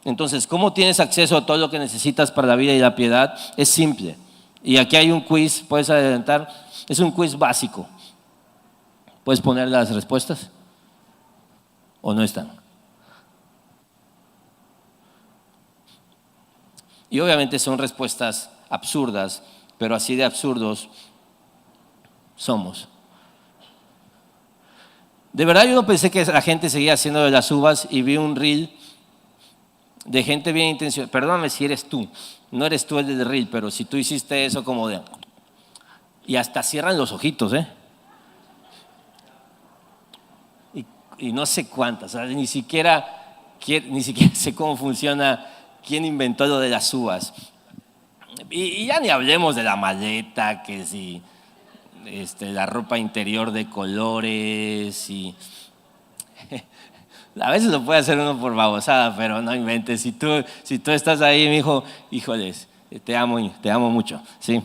Entonces, ¿cómo tienes acceso a todo lo que necesitas para la vida y la piedad? Es simple, y aquí hay un quiz, puedes adelantar, es un quiz básico. ¿Puedes poner las respuestas? ¿O no están? Y obviamente son respuestas absurdas, pero así de absurdos somos. De verdad yo no pensé que la gente seguía haciendo de las uvas, y vi un reel de gente bien intencionada. Perdóname si eres tú, no eres tú el del reel, pero si tú hiciste eso como de... Y hasta cierran los ojitos, y no sé cuántas, ni siquiera sé cómo funciona. ¿Quién inventó lo de las uvas? Y ya ni hablemos de la maleta, que si la ropa interior de colores y a veces lo puede hacer uno por babosada, pero no inventes. Si tú estás ahí, mi hijo, híjoles, te amo mucho, ¿sí?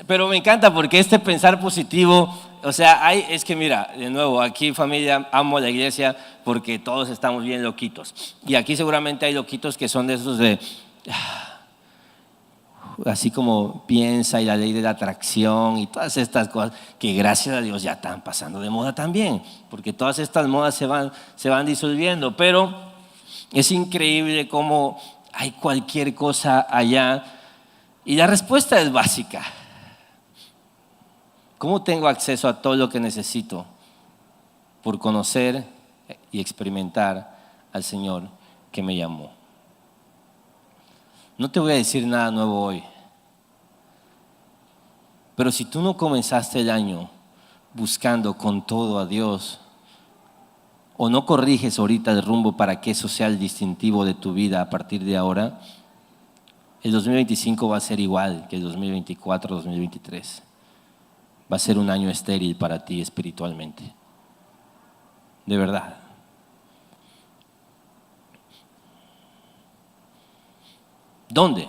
Pero me encanta porque este pensar positivo, o sea, es que mira, de nuevo, aquí familia, amo la iglesia porque todos estamos bien loquitos. Y aquí seguramente hay loquitos que son de esos de, así como piensa y la ley de la atracción y todas estas cosas que gracias a Dios ya están pasando de moda también, porque todas estas modas se van disolviendo. Pero es increíble cómo hay cualquier cosa allá y la respuesta es básica. ¿Cómo tengo acceso a todo lo que necesito? Por conocer y experimentar al Señor que me llamó. No te voy a decir nada nuevo hoy, pero si tú no comenzaste el año buscando con todo a Dios, o no corriges ahorita el rumbo para que eso sea el distintivo de tu vida a partir de ahora, el 2025 va a ser igual que el 2024, 2023. Va a ser un año estéril para ti espiritualmente. De verdad. ¿Dónde?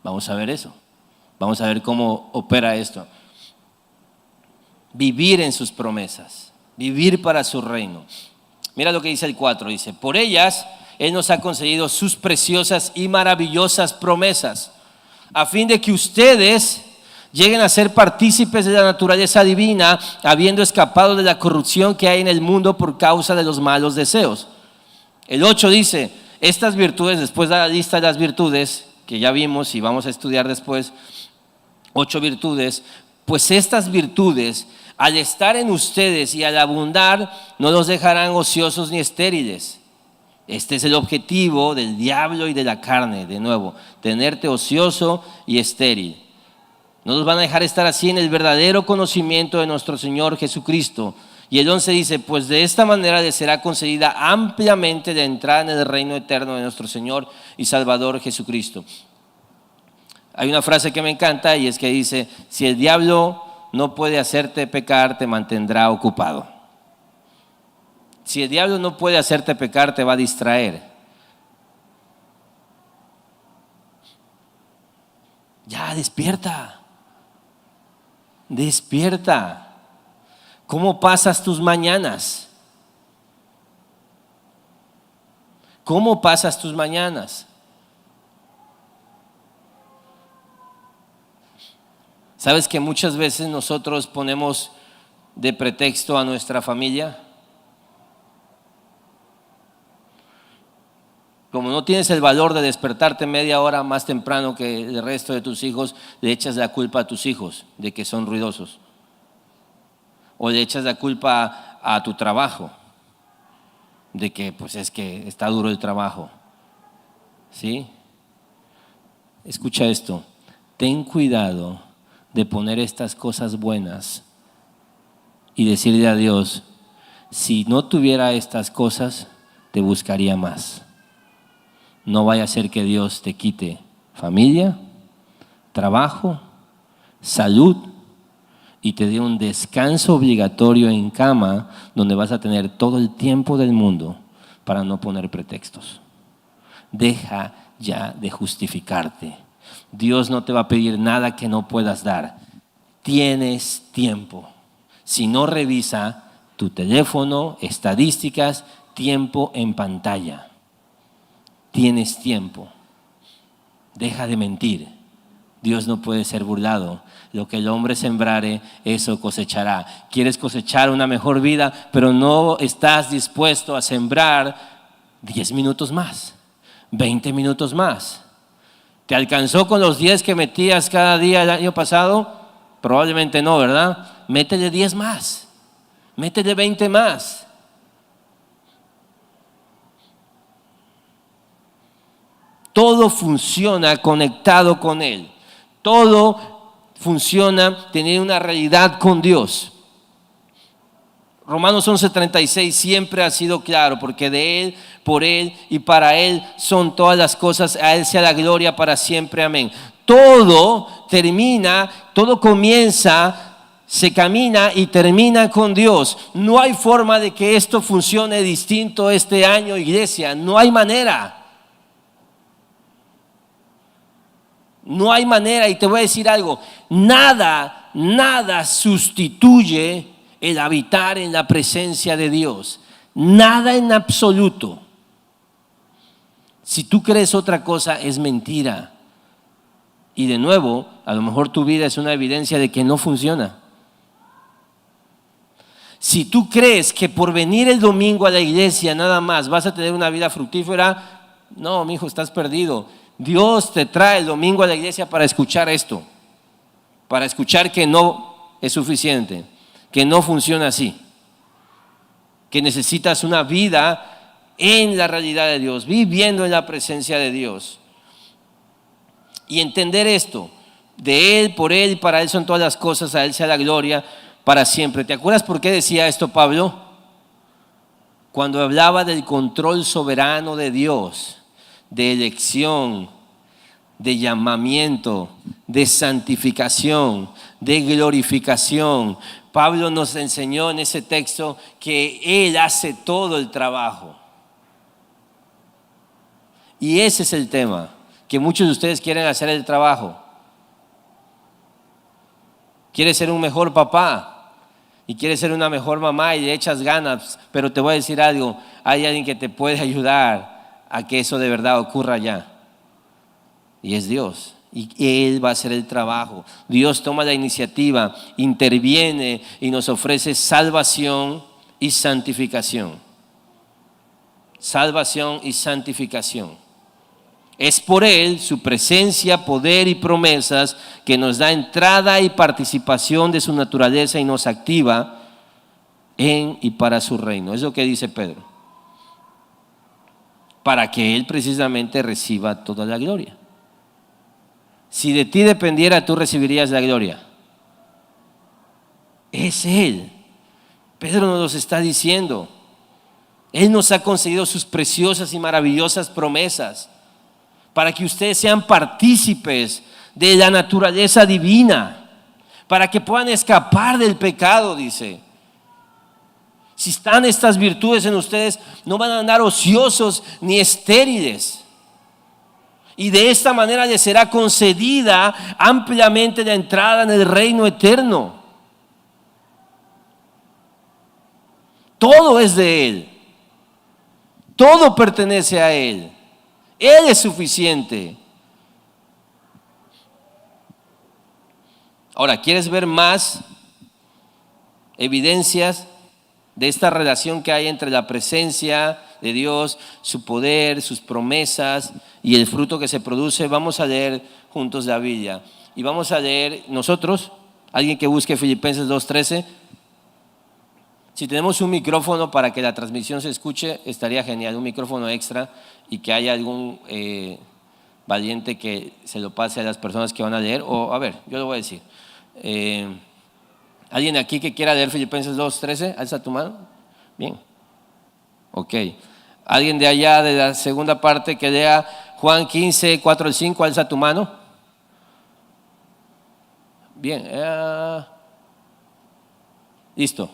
Vamos a ver eso. Vamos a ver cómo opera esto. Vivir en sus promesas. Vivir para su reino. Mira lo que dice el 4. Dice, por ellas Él nos ha concedido sus preciosas y maravillosas promesas, a fin de que ustedes lleguen a ser partícipes de la naturaleza divina, habiendo escapado de la corrupción que hay en el mundo por causa de los malos deseos. El 8 dice, estas virtudes, después de la lista de las virtudes, que ya vimos y vamos a estudiar después, 8 virtudes, pues estas virtudes, al estar en ustedes y al abundar, no los dejarán ociosos ni estériles. Este es el objetivo del diablo y de la carne, de nuevo, tenerte ocioso y estéril. No nos van a dejar estar así en el verdadero conocimiento de nuestro Señor Jesucristo. Y el 11 dice, pues de esta manera les será concedida ampliamente la entrada en el reino eterno de nuestro Señor y Salvador Jesucristo. Hay una frase que me encanta y es que dice, si el diablo no puede hacerte pecar, te mantendrá ocupado. Si el diablo no puede hacerte pecar, te va a distraer. Ya, despierta. Despierta. ¿Cómo pasas tus mañanas? ¿Cómo pasas tus mañanas? ¿Sabes que muchas veces nosotros ponemos de pretexto a nuestra familia? Como no tienes el valor de despertarte media hora más temprano que el resto de tus hijos, le echas la culpa a tus hijos de que son ruidosos. O le echas la culpa a tu trabajo de que pues es que está duro el trabajo. ¿Sí? Escucha esto. Ten cuidado de poner estas cosas buenas y decirle a Dios, si no tuviera estas cosas, te buscaría más. No vaya a ser que Dios te quite familia, trabajo, salud y te dé un descanso obligatorio en cama donde vas a tener todo el tiempo del mundo para no poner pretextos. Deja ya de justificarte. Dios no te va a pedir nada que no puedas dar. Tienes tiempo. Si no, revisa tu teléfono, estadísticas, tiempo en pantalla. Tienes tiempo. Deja de mentir. Dios no puede ser burlado. Lo que el hombre sembrare, eso cosechará. Quieres cosechar una mejor vida, pero no estás dispuesto a sembrar 10 minutos más, 20 minutos más. ¿Te alcanzó con los 10 que metías cada día el año pasado? Probablemente no, ¿verdad? Métele 10 más, métele 20 más. Todo funciona conectado con Él. Todo funciona teniendo una realidad con Dios. Romanos 11:36 siempre ha sido claro, porque de Él, por Él y para Él son todas las cosas, a Él sea la gloria para siempre, amén. Todo termina, todo comienza, se camina y termina con Dios. No hay forma de que esto funcione distinto este año, iglesia, no hay manera. No hay manera, y te voy a decir algo, nada sustituye el habitar en la presencia de Dios. Nada en absoluto. Si tú crees otra cosa, es mentira. Y de nuevo, a lo mejor tu vida es una evidencia de que no funciona. Si tú crees que por venir el domingo a la iglesia nada más vas a tener una vida fructífera, no, mi hijo, estás perdido. Dios te trae el domingo a la iglesia para escuchar esto, para escuchar que no es suficiente, que no funciona así, que necesitas una vida en la realidad de Dios, viviendo en la presencia de Dios. Y entender esto, de Él, por Él y para Él son todas las cosas, a Él sea la gloria para siempre. ¿Te acuerdas por qué decía esto Pablo? Cuando hablaba del control soberano de Dios, de elección, de llamamiento, de santificación, de glorificación. Pablo nos enseñó en ese texto que Él hace todo el trabajo. Y ese es el tema, que muchos de ustedes quieren hacer el trabajo. Quieres ser un mejor papá y quieres ser una mejor mamá y le echas ganas, pero te voy a decir algo, hay alguien que te puede ayudar a que eso de verdad ocurra ya. Y es Dios. Y Él va a hacer el trabajo. Dios toma la iniciativa, interviene y nos ofrece salvación y santificación. Salvación y santificación. Es por Él, su presencia, poder y promesas que nos da entrada y participación de su naturaleza y nos activa en y para su reino. Es lo que dice Pedro. Para que Él precisamente reciba toda la gloria. Si de ti dependiera, tú recibirías la gloria. Es Él. Pedro nos lo está diciendo. Él nos ha concedido sus preciosas y maravillosas promesas para que ustedes sean partícipes de la naturaleza divina, para que puedan escapar del pecado, dice. Si están estas virtudes en ustedes, no van a andar ociosos ni estériles. Y de esta manera les será concedida ampliamente la entrada en el reino eterno. Todo es de Él. Todo pertenece a Él. Él es suficiente. Ahora, ¿quieres ver más evidencias de esta relación que hay entre la presencia de Dios, su poder, sus promesas y el fruto que se produce? Vamos a leer juntos la Biblia. Y vamos a leer nosotros, alguien que busque Filipenses 2:13. Si tenemos un micrófono para que la transmisión se escuche, estaría genial, un micrófono extra, y que haya algún valiente que se lo pase a las personas que van a leer. O a ver, yo lo voy a decir. ¿Alguien aquí que quiera leer Filipenses 2:13? Alza tu mano. Bien. Ok. ¿Alguien de allá de la segunda parte que lea Juan 15, 4 al 5? Alza tu mano. Bien. Listo.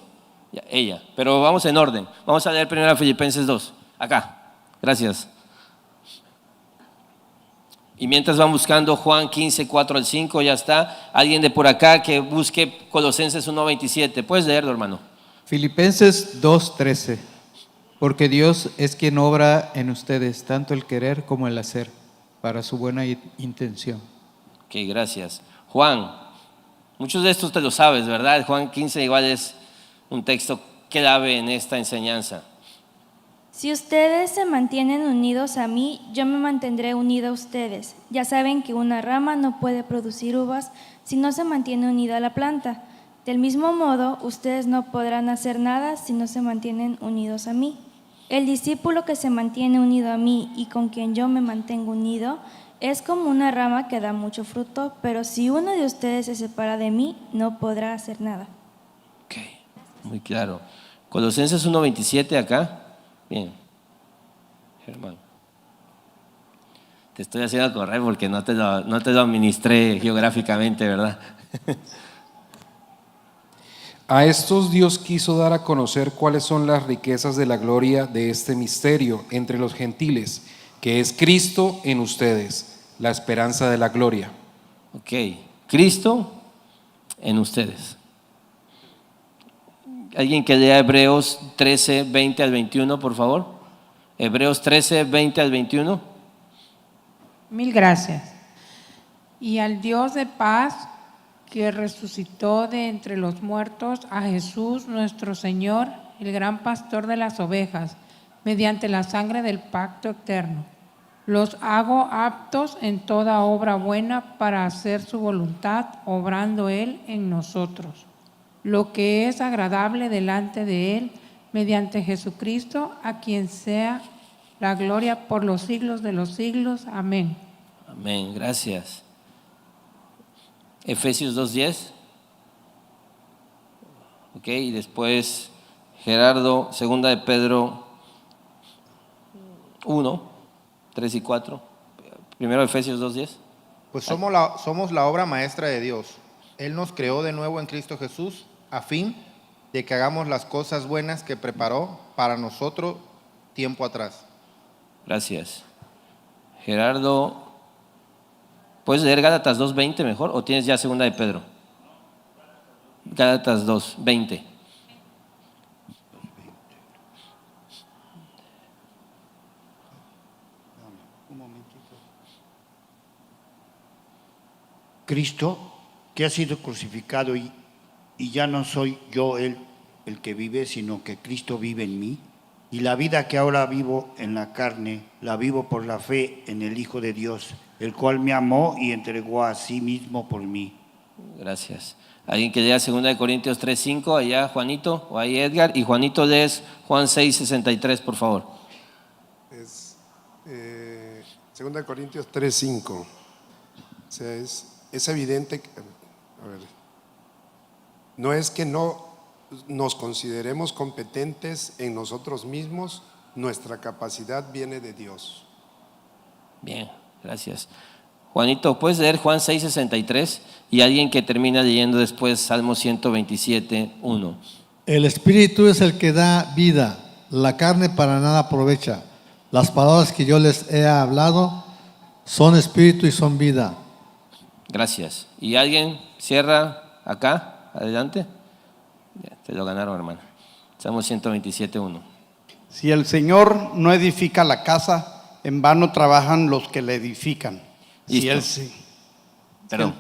Ya, ella. Pero vamos en orden. Vamos a leer primero Filipenses 2. Acá. Gracias. Y mientras van buscando Juan 15, 4 al 5, ya está. Alguien de por acá que busque Colosenses 1:27. ¿Puedes leerlo, hermano? Filipenses 2:13. Porque Dios es quien obra en ustedes tanto el querer como el hacer para su buena intención. Ok, gracias. Juan, muchos de estos te lo sabes, ¿verdad? Juan 15 igual es un texto clave en esta enseñanza. Si ustedes se mantienen unidos a mí, yo me mantendré unido a ustedes. Ya saben que una rama no puede producir uvas si no se mantiene unida a la planta. Del mismo modo, ustedes no podrán hacer nada si no se mantienen unidos a mí. El discípulo que se mantiene unido a mí y con quien yo me mantengo unido es como una rama que da mucho fruto, pero si uno de ustedes se separa de mí, no podrá hacer nada. Ok, muy claro. Colosenses 1:27 acá. Bien, Germán. Te estoy haciendo correr porque no te lo administré geográficamente, ¿verdad? A estos Dios quiso dar a conocer cuáles son las riquezas de la gloria de este misterio entre los gentiles, que es Cristo en ustedes, la esperanza de la gloria. Ok, Cristo en ustedes. ¿Alguien que lea Hebreos 13, 20 al 21, por favor? Hebreos 13, 20 al 21. Mil gracias. Y al Dios de paz, que resucitó de entre los muertos a Jesús nuestro Señor, el gran pastor de las ovejas, mediante la sangre del pacto eterno. Los hago aptos en toda obra buena para hacer su voluntad, obrando Él en nosotros, lo que es agradable delante de Él, mediante Jesucristo, a quien sea la gloria por los siglos de los siglos. Amén. Amén, gracias. Efesios 2:10. Ok, y después Gerardo, segunda de Pedro 1, 3 y 4. Primero Efesios 2:10. Pues somos la obra maestra de Dios. Él nos creó de nuevo en Cristo Jesús a fin de que hagamos las cosas buenas que preparó para nosotros tiempo atrás. Gracias. Gerardo, ¿puedes leer Gálatas 2:20 mejor o tienes ya segunda de Pedro? Gálatas 2:20. Cristo, que ha sido crucificado y ya no soy yo el que vive, sino que Cristo vive en mí. Y la vida que ahora vivo en la carne, la vivo por la fe en el Hijo de Dios, el cual me amó y entregó a sí mismo por mí. Gracias. ¿Alguien que lea 2 Corintios 3:5? Allá Juanito, o ahí Edgar. Y Juanito lees Juan 6:63, por favor. Es 2 Corintios 3:5. O sea, es evidente que, a ver, no es que no nos consideremos competentes en nosotros mismos, nuestra capacidad viene de Dios. Bien, gracias. Juanito, ¿puedes leer Juan 6:63? Y alguien que termina leyendo después Salmo 127:1. El Espíritu es el que da vida, la carne para nada aprovecha. Las palabras que yo les he hablado son espíritu y son vida. Gracias. ¿Y alguien cierra acá? Adelante. Ya, te lo ganaron, hermano. Salmo 127:1. Si el Señor no edifica la casa, en vano trabajan los que la edifican.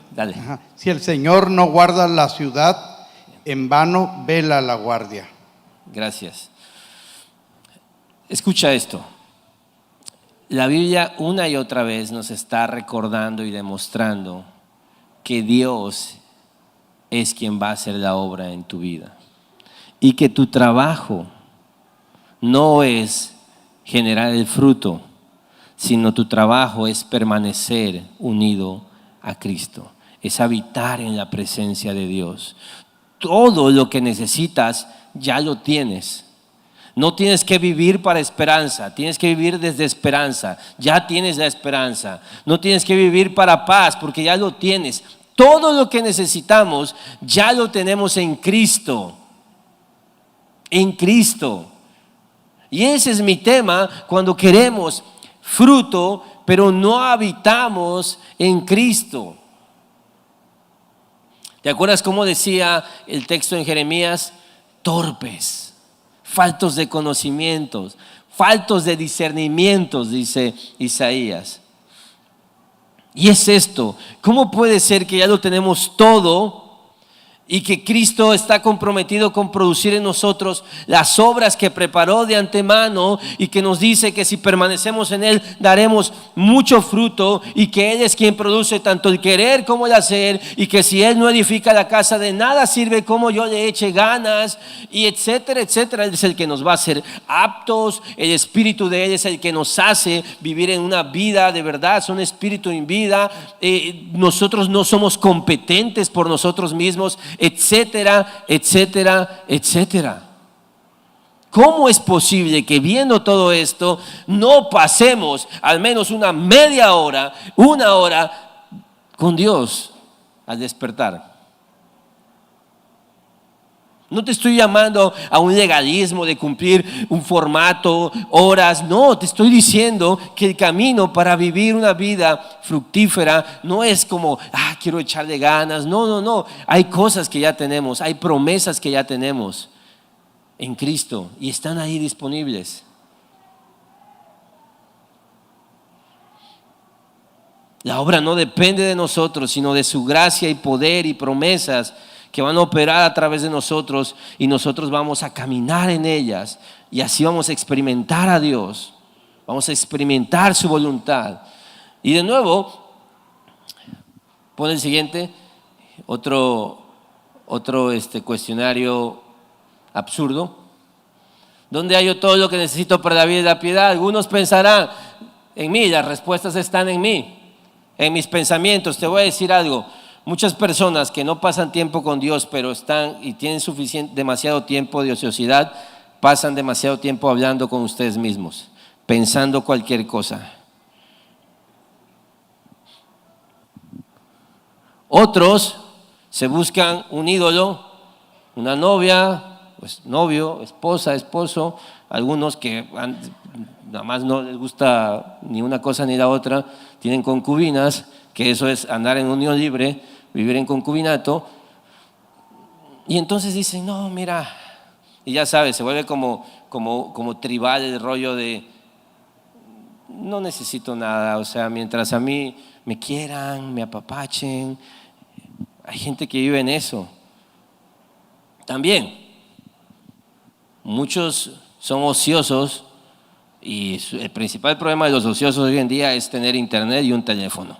Dale. Si el Señor no guarda la ciudad, en vano vela la guardia. Gracias. Escucha esto. La Biblia una y otra vez nos está recordando y demostrando que Dios es quien va a hacer la obra en tu vida y que tu trabajo no es generar el fruto, sino tu trabajo es permanecer unido a Cristo, es habitar en la presencia de Dios. Todo lo que necesitas ya lo tienes. No tienes que vivir para esperanza, tienes que vivir desde esperanza. Ya tienes la esperanza. No tienes que vivir para paz porque ya lo tienes. Todo lo que necesitamos ya lo tenemos en Cristo. En Cristo. Y ese es mi tema cuando queremos fruto, pero no habitamos en Cristo. ¿Te acuerdas cómo decía el texto en Jeremías? Torpes, faltos de conocimientos, faltos de discernimientos, dice Isaías. Y es esto, ¿cómo puede ser que ya lo tenemos todo y que Cristo está comprometido con producir en nosotros las obras que preparó de antemano y que nos dice que si permanecemos en Él daremos mucho fruto y que Él es quien produce tanto el querer como el hacer y que si Él no edifica la casa de nada sirve como yo le eche ganas y etcétera, etcétera? Él es el que nos va a hacer aptos, el Espíritu de Él es el que nos hace vivir en una vida de verdad, es un espíritu en vida. Nosotros no somos competentes por nosotros mismos, etcétera, etcétera, etcétera. ¿Cómo es posible que viendo todo esto no pasemos al menos una media hora, una hora con Dios al despertar? No te estoy llamando a un legalismo de cumplir un formato, horas. No, te estoy diciendo que el camino para vivir una vida fructífera no es como, quiero echarle ganas. No. Hay cosas que ya tenemos, hay promesas que ya tenemos en Cristo y están ahí disponibles. La obra no depende de nosotros, sino de su gracia y poder y promesas que van a operar a través de nosotros, y nosotros vamos a caminar en ellas, y así vamos a experimentar a Dios, vamos a experimentar su voluntad. Y de nuevo, pon el siguiente, otro cuestionario absurdo. ¿Dónde hallo todo lo que necesito para la vida y la piedad? Algunos pensarán, en mí, las respuestas están en mí, en mis pensamientos. Te voy a decir algo. Muchas personas que no pasan tiempo con Dios, pero están y tienen demasiado tiempo de ociosidad, pasan demasiado tiempo hablando con ustedes mismos, pensando cualquier cosa. Otros se buscan un ídolo, una novia, pues novio, esposa, esposo. Algunos que nada más no les gusta ni una cosa ni la otra, tienen concubinas, que eso es andar en unión libre, vivir en concubinato. Y entonces dicen, no, mira, y ya sabes, se vuelve como tribal el rollo de no necesito nada, o sea, mientras a mí me quieran, me apapachen. Hay gente que vive en eso. También, muchos son ociosos, y el principal problema de los ociosos hoy en día es tener internet y un teléfono,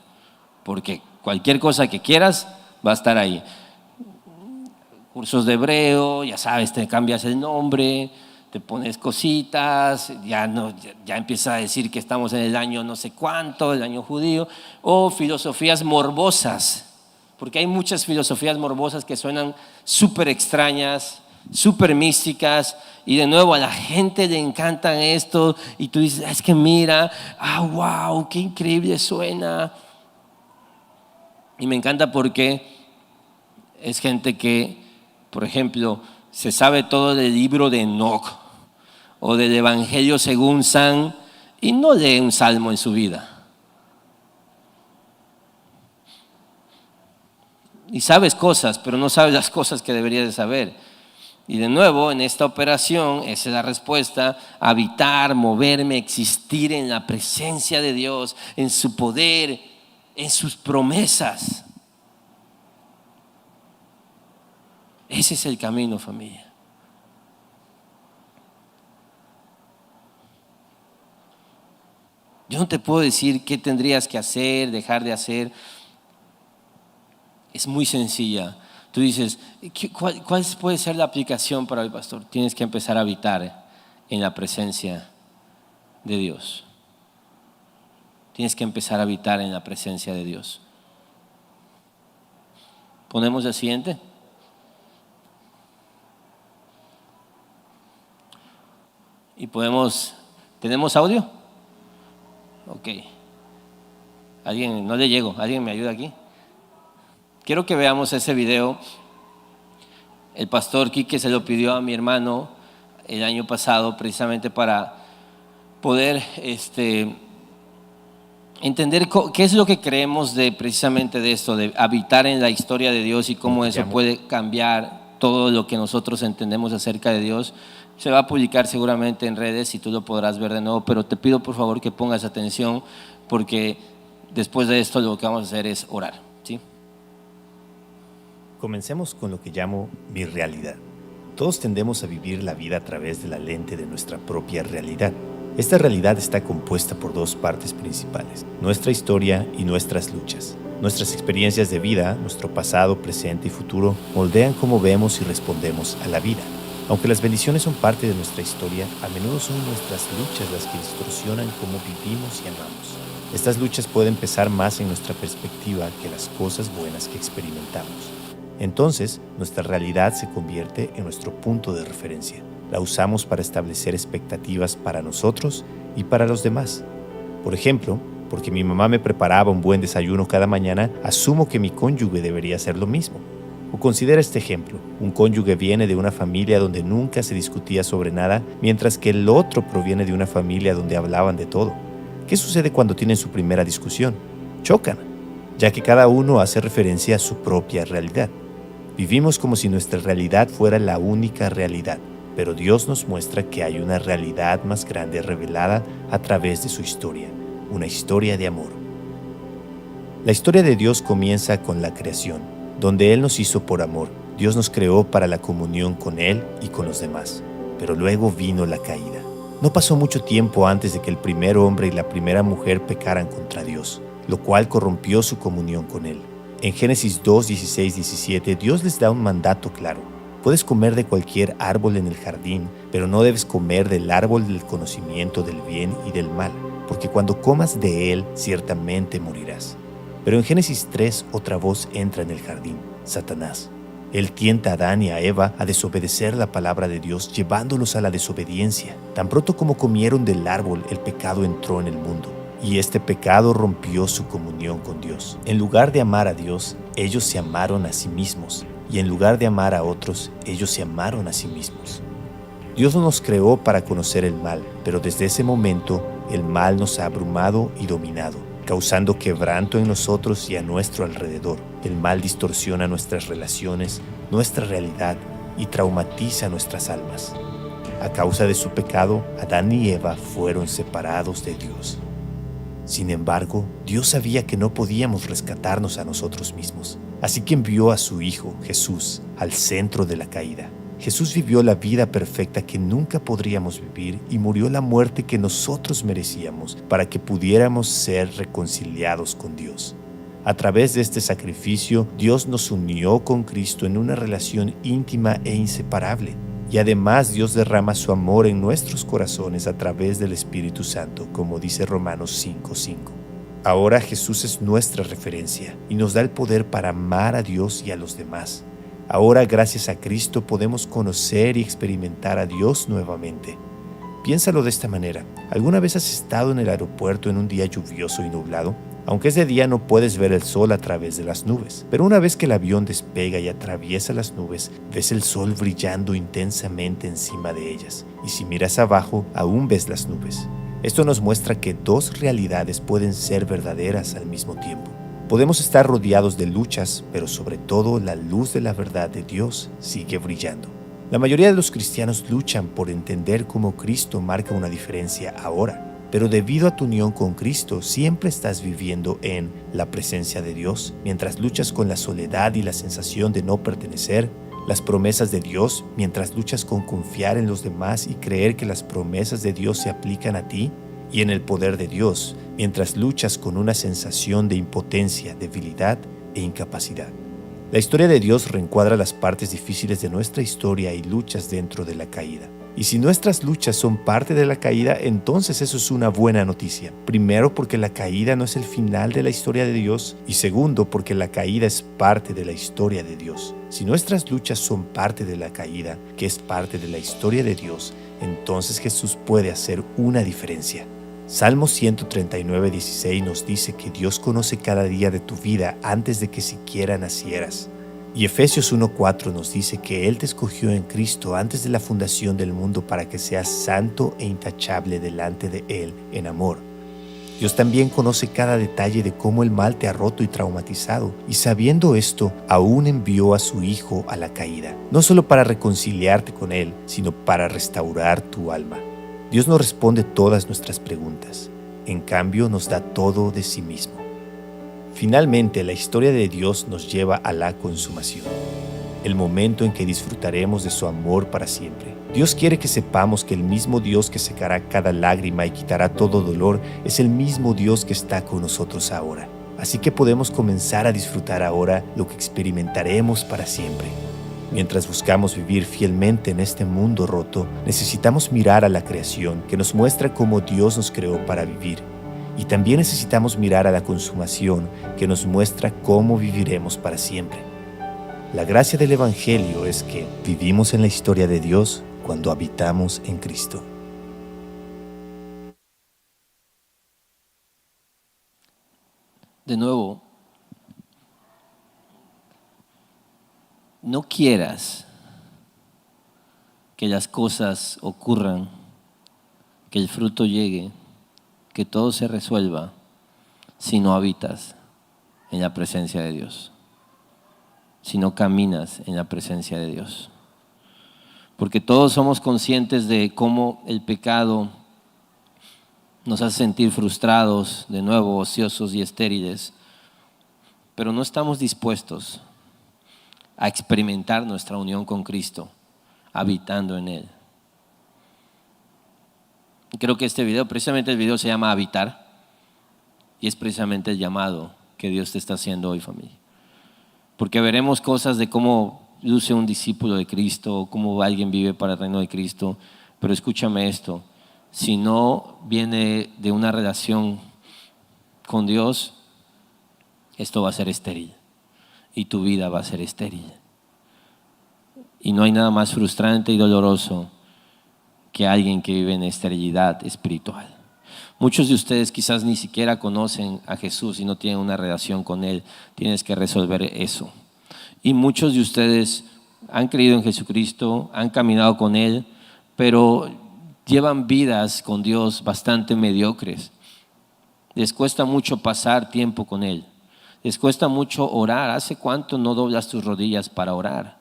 porque cualquier cosa que quieras va a estar ahí. Cursos de hebreo, ya sabes, te cambias el nombre, te pones cositas, ya empieza a decir que estamos en el año no sé cuánto, el año judío, o filosofías morbosas, porque hay muchas filosofías morbosas que suenan súper extrañas, súper místicas, y de nuevo a la gente le encantan esto, y tú dices, es que mira, wow, qué increíble suena. Y me encanta porque es gente que, por ejemplo, se sabe todo del libro de Enoch o del Evangelio según San, y no lee un salmo en su vida. Y sabes cosas, pero no sabes las cosas que deberías de saber. Y de nuevo, en esta operación, esa es la respuesta: habitar, moverme, existir en la presencia de Dios, en su poder, en sus promesas. Ese es el camino, familia. Yo no te puedo decir qué tendrías que hacer, dejar de hacer. Es muy sencilla. Tú dices, ¿cuál puede ser la aplicación para el pastor? Tienes que empezar a habitar en la presencia de Dios. Tienes que empezar a habitar en la presencia de Dios. ¿Ponemos el siguiente? Y ¿tenemos audio? Ok. No le llego, ¿alguien me ayuda aquí? Quiero que veamos ese video. El pastor Quique se lo pidió a mi hermano el año pasado, precisamente para poder entender qué es lo que creemos precisamente de esto, de habitar en la historia de Dios y cómo eso puede cambiar todo lo que nosotros entendemos acerca de Dios. Se va a publicar seguramente en redes y tú lo podrás ver de nuevo, pero te pido por favor que pongas atención, porque después de esto lo que vamos a hacer es orar, ¿sí? Comencemos con lo que llamo mi realidad. Todos tendemos a vivir la vida a través de la lente de nuestra propia realidad. Esta realidad está compuesta por dos partes principales: nuestra historia y nuestras luchas. Nuestras experiencias de vida, nuestro pasado, presente y futuro, moldean cómo vemos y respondemos a la vida. Aunque las bendiciones son parte de nuestra historia, a menudo son nuestras luchas las que distorsionan cómo vivimos y amamos. Estas luchas pueden pesar más en nuestra perspectiva que las cosas buenas que experimentamos. Entonces, nuestra realidad se convierte en nuestro punto de referencia. la usamos para establecer expectativas para nosotros y para los demás. Por ejemplo, porque mi mamá me preparaba un buen desayuno cada mañana, asumo que mi cónyuge debería hacer lo mismo. O considera este ejemplo: un cónyuge viene de una familia donde nunca se discutía sobre nada, mientras que el otro proviene de una familia donde hablaban de todo. ¿Qué sucede cuando tienen su primera discusión? Chocan, ya que cada uno hace referencia a su propia realidad. Vivimos como si nuestra realidad fuera la única realidad, pero Dios nos muestra que hay una realidad más grande revelada a través de su historia, una historia de amor. La historia de Dios comienza con la creación, donde Él nos hizo por amor. Dios nos creó para la comunión con Él y con los demás. Pero luego vino la caída. No pasó mucho tiempo antes de que el primer hombre y la primera mujer pecaran contra Dios, lo cual corrompió su comunión con Él. En Génesis 2, 16, 17, Dios les da un mandato claro. Puedes comer de cualquier árbol en el jardín, pero no debes comer del árbol del conocimiento del bien y del mal, porque cuando comas de él, ciertamente morirás. Pero en Génesis 3, otra voz entra en el jardín: Satanás. Él tienta a Adán y a Eva a desobedecer la palabra de Dios, llevándolos a la desobediencia. Tan pronto como comieron del árbol, el pecado entró en el mundo, y este pecado rompió su comunión con Dios. En lugar de amar a Dios, ellos se amaron a sí mismos, y en lugar de amar a otros, ellos se amaron a sí mismos. Dios no nos creó para conocer el mal, pero desde ese momento el mal nos ha abrumado y dominado, causando quebranto en nosotros y a nuestro alrededor. El mal distorsiona nuestras relaciones, nuestra realidad y traumatiza nuestras almas. A causa de su pecado, Adán y Eva fueron separados de Dios. Sin embargo, Dios sabía que no podíamos rescatarnos a nosotros mismos, así que envió a su Hijo, Jesús, al centro de la caída. Jesús vivió la vida perfecta que nunca podríamos vivir y murió la muerte que nosotros merecíamos para que pudiéramos ser reconciliados con Dios. A través de este sacrificio, Dios nos unió con Cristo en una relación íntima e inseparable. Y además Dios derrama su amor en nuestros corazones a través del Espíritu Santo, como dice Romanos 5:5. Ahora Jesús es nuestra referencia y nos da el poder para amar a Dios y a los demás. Ahora, gracias a Cristo, podemos conocer y experimentar a Dios nuevamente. Piénsalo de esta manera: ¿alguna vez has estado en el aeropuerto en un día lluvioso y nublado? Aunque es de día, no puedes ver el sol a través de las nubes, pero una vez que el avión despega y atraviesa las nubes, ves el sol brillando intensamente encima de ellas, y si miras abajo, aún ves las nubes. Esto nos muestra que dos realidades pueden ser verdaderas al mismo tiempo. Podemos estar rodeados de luchas, pero sobre todo la luz de la verdad de Dios sigue brillando. La mayoría de los cristianos luchan por entender cómo Cristo marca una diferencia ahora. Pero debido a tu unión con Cristo, siempre estás viviendo en la presencia de Dios, mientras luchas con la soledad y la sensación de no pertenecer, las promesas de Dios, mientras luchas con confiar en los demás y creer que las promesas de Dios se aplican a ti, y en el poder de Dios, mientras luchas con una sensación de impotencia, debilidad e incapacidad. La historia de Dios reencuadra las partes difíciles de nuestra historia y luchas dentro de la caída. Y si nuestras luchas son parte de la caída, entonces eso es una buena noticia. Primero, porque la caída no es el final de la historia de Dios, y segundo, porque la caída es parte de la historia de Dios. Si nuestras luchas son parte de la caída, que es parte de la historia de Dios, entonces Jesús puede hacer una diferencia. Salmo 139:16 nos dice que Dios conoce cada día de tu vida antes de que siquiera nacieras. Y Efesios 1:4 nos dice que Él te escogió en Cristo antes de la fundación del mundo para que seas santo e intachable delante de Él en amor. Dios también conoce cada detalle de cómo el mal te ha roto y traumatizado, y sabiendo esto, aún envió a su Hijo a la caída, no solo para reconciliarte con Él, sino para restaurar tu alma. Dios no responde todas nuestras preguntas, en cambio nos da todo de sí mismo. Finalmente, la historia de Dios nos lleva a la consumación, el momento en que disfrutaremos de su amor para siempre. Dios quiere que sepamos que el mismo Dios que secará cada lágrima y quitará todo dolor es el mismo Dios que está con nosotros ahora. Así que podemos comenzar a disfrutar ahora lo que experimentaremos para siempre. Mientras buscamos vivir fielmente en este mundo roto, necesitamos mirar a la creación que nos muestra cómo Dios nos creó para vivir. Y también necesitamos mirar a la consumación que nos muestra cómo viviremos para siempre. La gracia del Evangelio es que vivimos en la historia de Dios cuando habitamos en Cristo. De nuevo, no quieras que las cosas ocurran, que el fruto llegue, que todo se resuelva si no habitas en la presencia de Dios, si no caminas en la presencia de Dios. Porque todos somos conscientes de cómo el pecado nos hace sentir frustrados, de nuevo ociosos y estériles, pero no estamos dispuestos a experimentar nuestra unión con Cristo, habitando en Él. Creo que este video, precisamente el video se llama Habitar, y es precisamente el llamado que Dios te está haciendo hoy, familia. Porque veremos cosas de cómo luce un discípulo de Cristo, cómo alguien vive para el reino de Cristo, pero escúchame esto, si no viene de una relación con Dios, esto va a ser estéril y tu vida va a ser estéril. Y no hay nada más frustrante y doloroso que alguien que vive en esterilidad espiritual. Muchos de ustedes quizás ni siquiera conocen a Jesús y no tienen una relación con Él. Tienes que resolver eso. Y muchos de ustedes han creído en Jesucristo, han caminado con Él, pero llevan vidas con Dios bastante mediocres. Les cuesta mucho pasar tiempo con Él. Les cuesta mucho orar. ¿Hace cuánto no doblas tus rodillas para orar?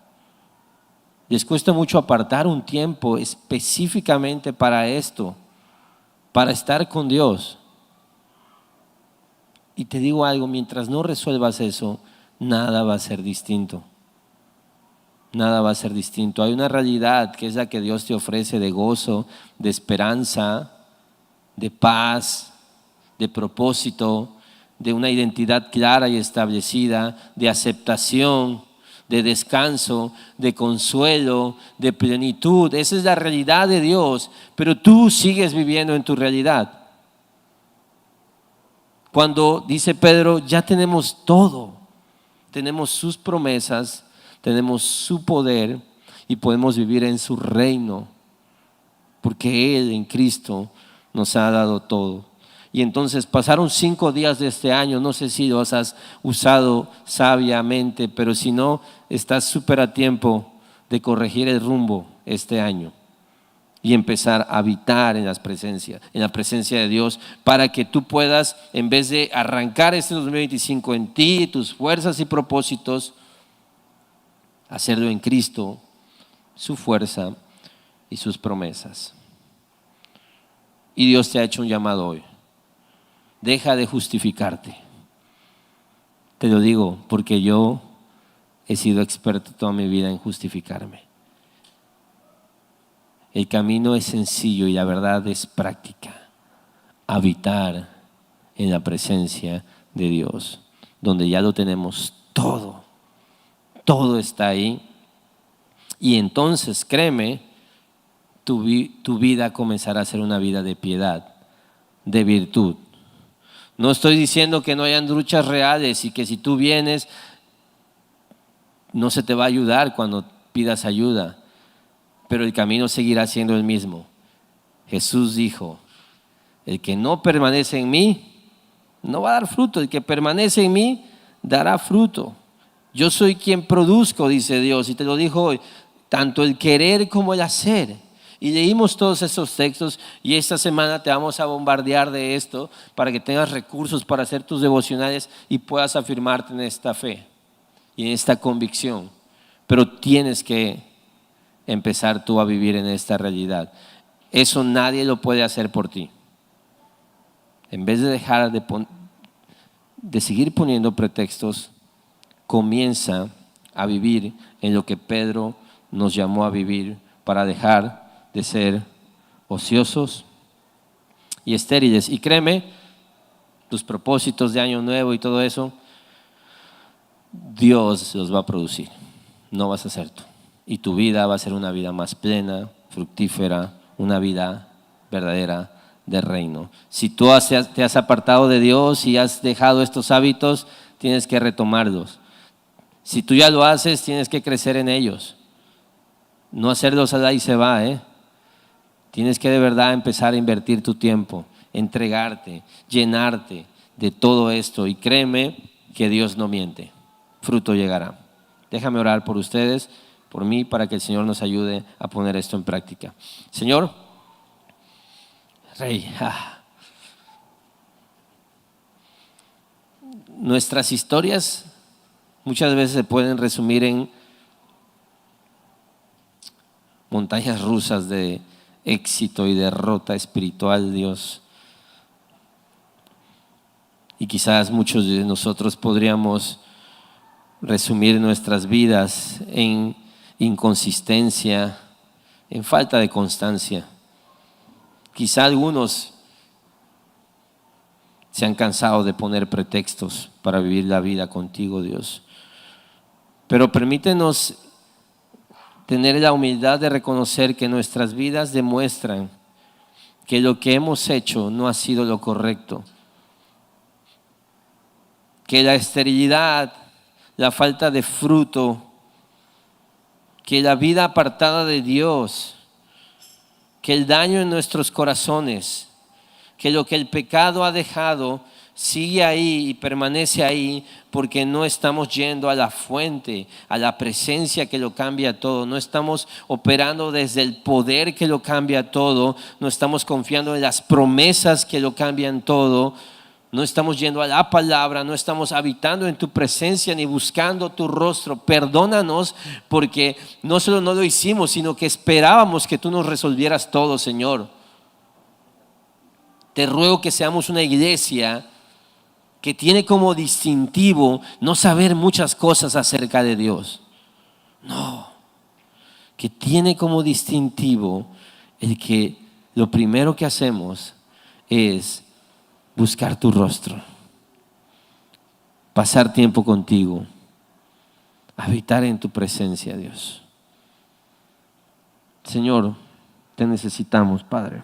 Les cuesta mucho apartar un tiempo específicamente para esto, para estar con Dios. Y te digo algo, mientras no resuelvas eso, nada va a ser distinto. Nada va a ser distinto. Hay una realidad que es la que Dios te ofrece de gozo, de esperanza, de paz, de propósito, de una identidad clara y establecida, de aceptación, de descanso, de consuelo, de plenitud. Esa es la realidad de Dios, pero tú sigues viviendo en tu realidad. Cuando dice Pedro, ya tenemos todo, tenemos sus promesas, tenemos su poder y podemos vivir en su reino, porque Él en Cristo nos ha dado todo. Y entonces pasaron 5 días de este año, no sé si los has usado sabiamente, pero si no, estás súper a tiempo de corregir el rumbo este año y empezar a habitar en la presencia de Dios, para que tú puedas, en vez de arrancar este 2025 en ti, tus fuerzas y propósitos, hacerlo en Cristo, su fuerza y sus promesas. Y Dios te ha hecho un llamado hoy. Deja de justificarte. Te lo digo porque yo he sido experto toda mi vida en justificarme. El camino es sencillo y la verdad es práctica. Habitar en la presencia de Dios, donde ya lo tenemos todo. Todo está ahí. Y entonces, créeme, tu vida comenzará a ser una vida de piedad, de virtud. No estoy diciendo que no hayan luchas reales y que si tú vienes no se te va a ayudar cuando pidas ayuda, pero el camino seguirá siendo el mismo. Jesús dijo, el que no permanece en mí no va a dar fruto, el que permanece en mí dará fruto. Yo soy quien produzco, dice Dios, y te lo dijo hoy, tanto el querer como el hacer. Y leímos todos esos textos y esta semana te vamos a bombardear de esto para que tengas recursos para hacer tus devocionales y puedas afirmarte en esta fe y en esta convicción. Pero tienes que empezar tú a vivir en esta realidad. Eso nadie lo puede hacer por ti. En vez de dejar de seguir poniendo pretextos, comienza a vivir en lo que Pedro nos llamó a vivir para dejar de ser ociosos y estériles. Y créeme, tus propósitos de año nuevo y todo eso, Dios los va a producir, no vas a ser tú. Y tu vida va a ser una vida más plena, fructífera, una vida verdadera de reino. Si tú te has apartado de Dios y has dejado estos hábitos, tienes que retomarlos. Si tú ya lo haces, tienes que crecer en ellos. No hacerlo y se va, ¿eh? Tienes que de verdad empezar a invertir tu tiempo, entregarte, llenarte de todo esto. Y créeme que Dios no miente. Fruto llegará. Déjame orar por ustedes, por mí, para que el Señor nos ayude a poner esto en práctica. Señor, Rey, nuestras historias muchas veces se pueden resumir en montañas rusas de éxito y derrota espiritual, Dios. Y quizás muchos de nosotros podríamos resumir nuestras vidas en inconsistencia, en falta de constancia. Quizá algunos se han cansado de poner pretextos para vivir la vida contigo, Dios. Pero permítenos tener la humildad de reconocer que nuestras vidas demuestran que lo que hemos hecho no ha sido lo correcto, que la esterilidad, la falta de fruto, que la vida apartada de Dios, que el daño en nuestros corazones, que lo que el pecado ha dejado sigue ahí y permanece ahí porque no estamos yendo a la fuente, a la presencia que lo cambia todo. No estamos operando desde el poder que lo cambia todo. No estamos confiando en las promesas que lo cambian todo. No estamos yendo a la palabra, no estamos habitando en tu presencia ni buscando tu rostro. Perdónanos porque no solo no lo hicimos, sino que esperábamos que tú nos resolvieras todo, Señor. Te ruego que seamos una iglesia que tiene como distintivo no saber muchas cosas acerca de Dios. No, que tiene como distintivo el que lo primero que hacemos es buscar tu rostro, pasar tiempo contigo, habitar en tu presencia, Dios. Señor, te necesitamos, Padre.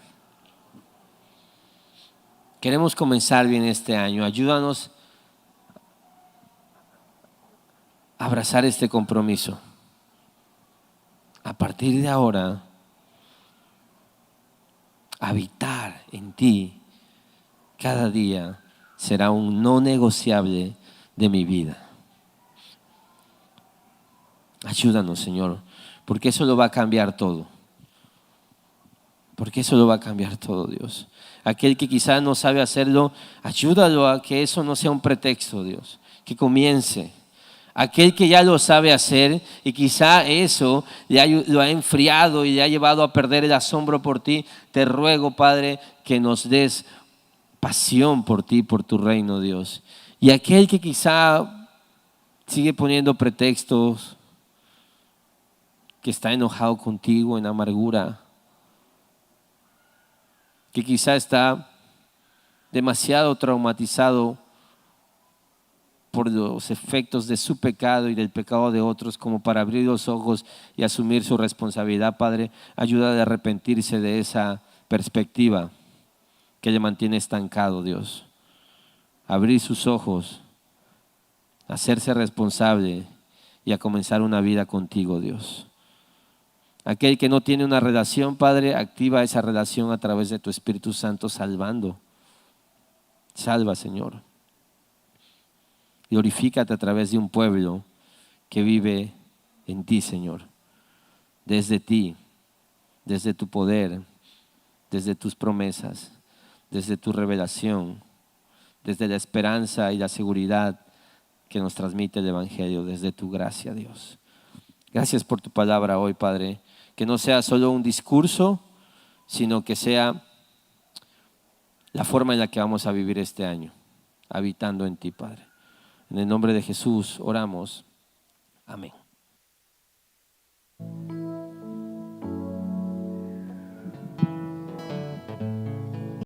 Queremos comenzar bien este año. Ayúdanos a abrazar este compromiso. A partir de ahora, habitar en ti cada día será un no negociable de mi vida. Ayúdanos, Señor, porque eso lo va a cambiar todo. Porque eso lo va a cambiar todo, Dios. Aquel que quizás no sabe hacerlo, ayúdalo a que eso no sea un pretexto, Dios. Que comience. Aquel que ya lo sabe hacer y quizá eso lo ha enfriado y le ha llevado a perder el asombro por ti, te ruego, Padre, que nos des pasión por ti, por tu reino, Dios. Y aquel que quizá sigue poniendo pretextos, que está enojado contigo en amargura, que quizá está demasiado traumatizado por los efectos de su pecado y del pecado de otros como para abrir los ojos y asumir su responsabilidad, Padre, ayuda a arrepentirse de esa perspectiva que le mantiene estancado, Dios. Abrir sus ojos, hacerse responsable y a comenzar una vida contigo, Dios. Aquel que no tiene una relación, Padre, activa esa relación a través de tu Espíritu Santo salvando. Salva, Señor. Glorifícate a través de un pueblo que vive en ti, Señor. Desde ti, desde tu poder, desde tus promesas, desde tu revelación, desde la esperanza y la seguridad que nos transmite el Evangelio, desde tu gracia, Dios. Gracias por tu palabra hoy, Padre. Que no sea solo un discurso, sino que sea la forma en la que vamos a vivir este año, habitando en ti, Padre. En el nombre de Jesús oramos. Amén.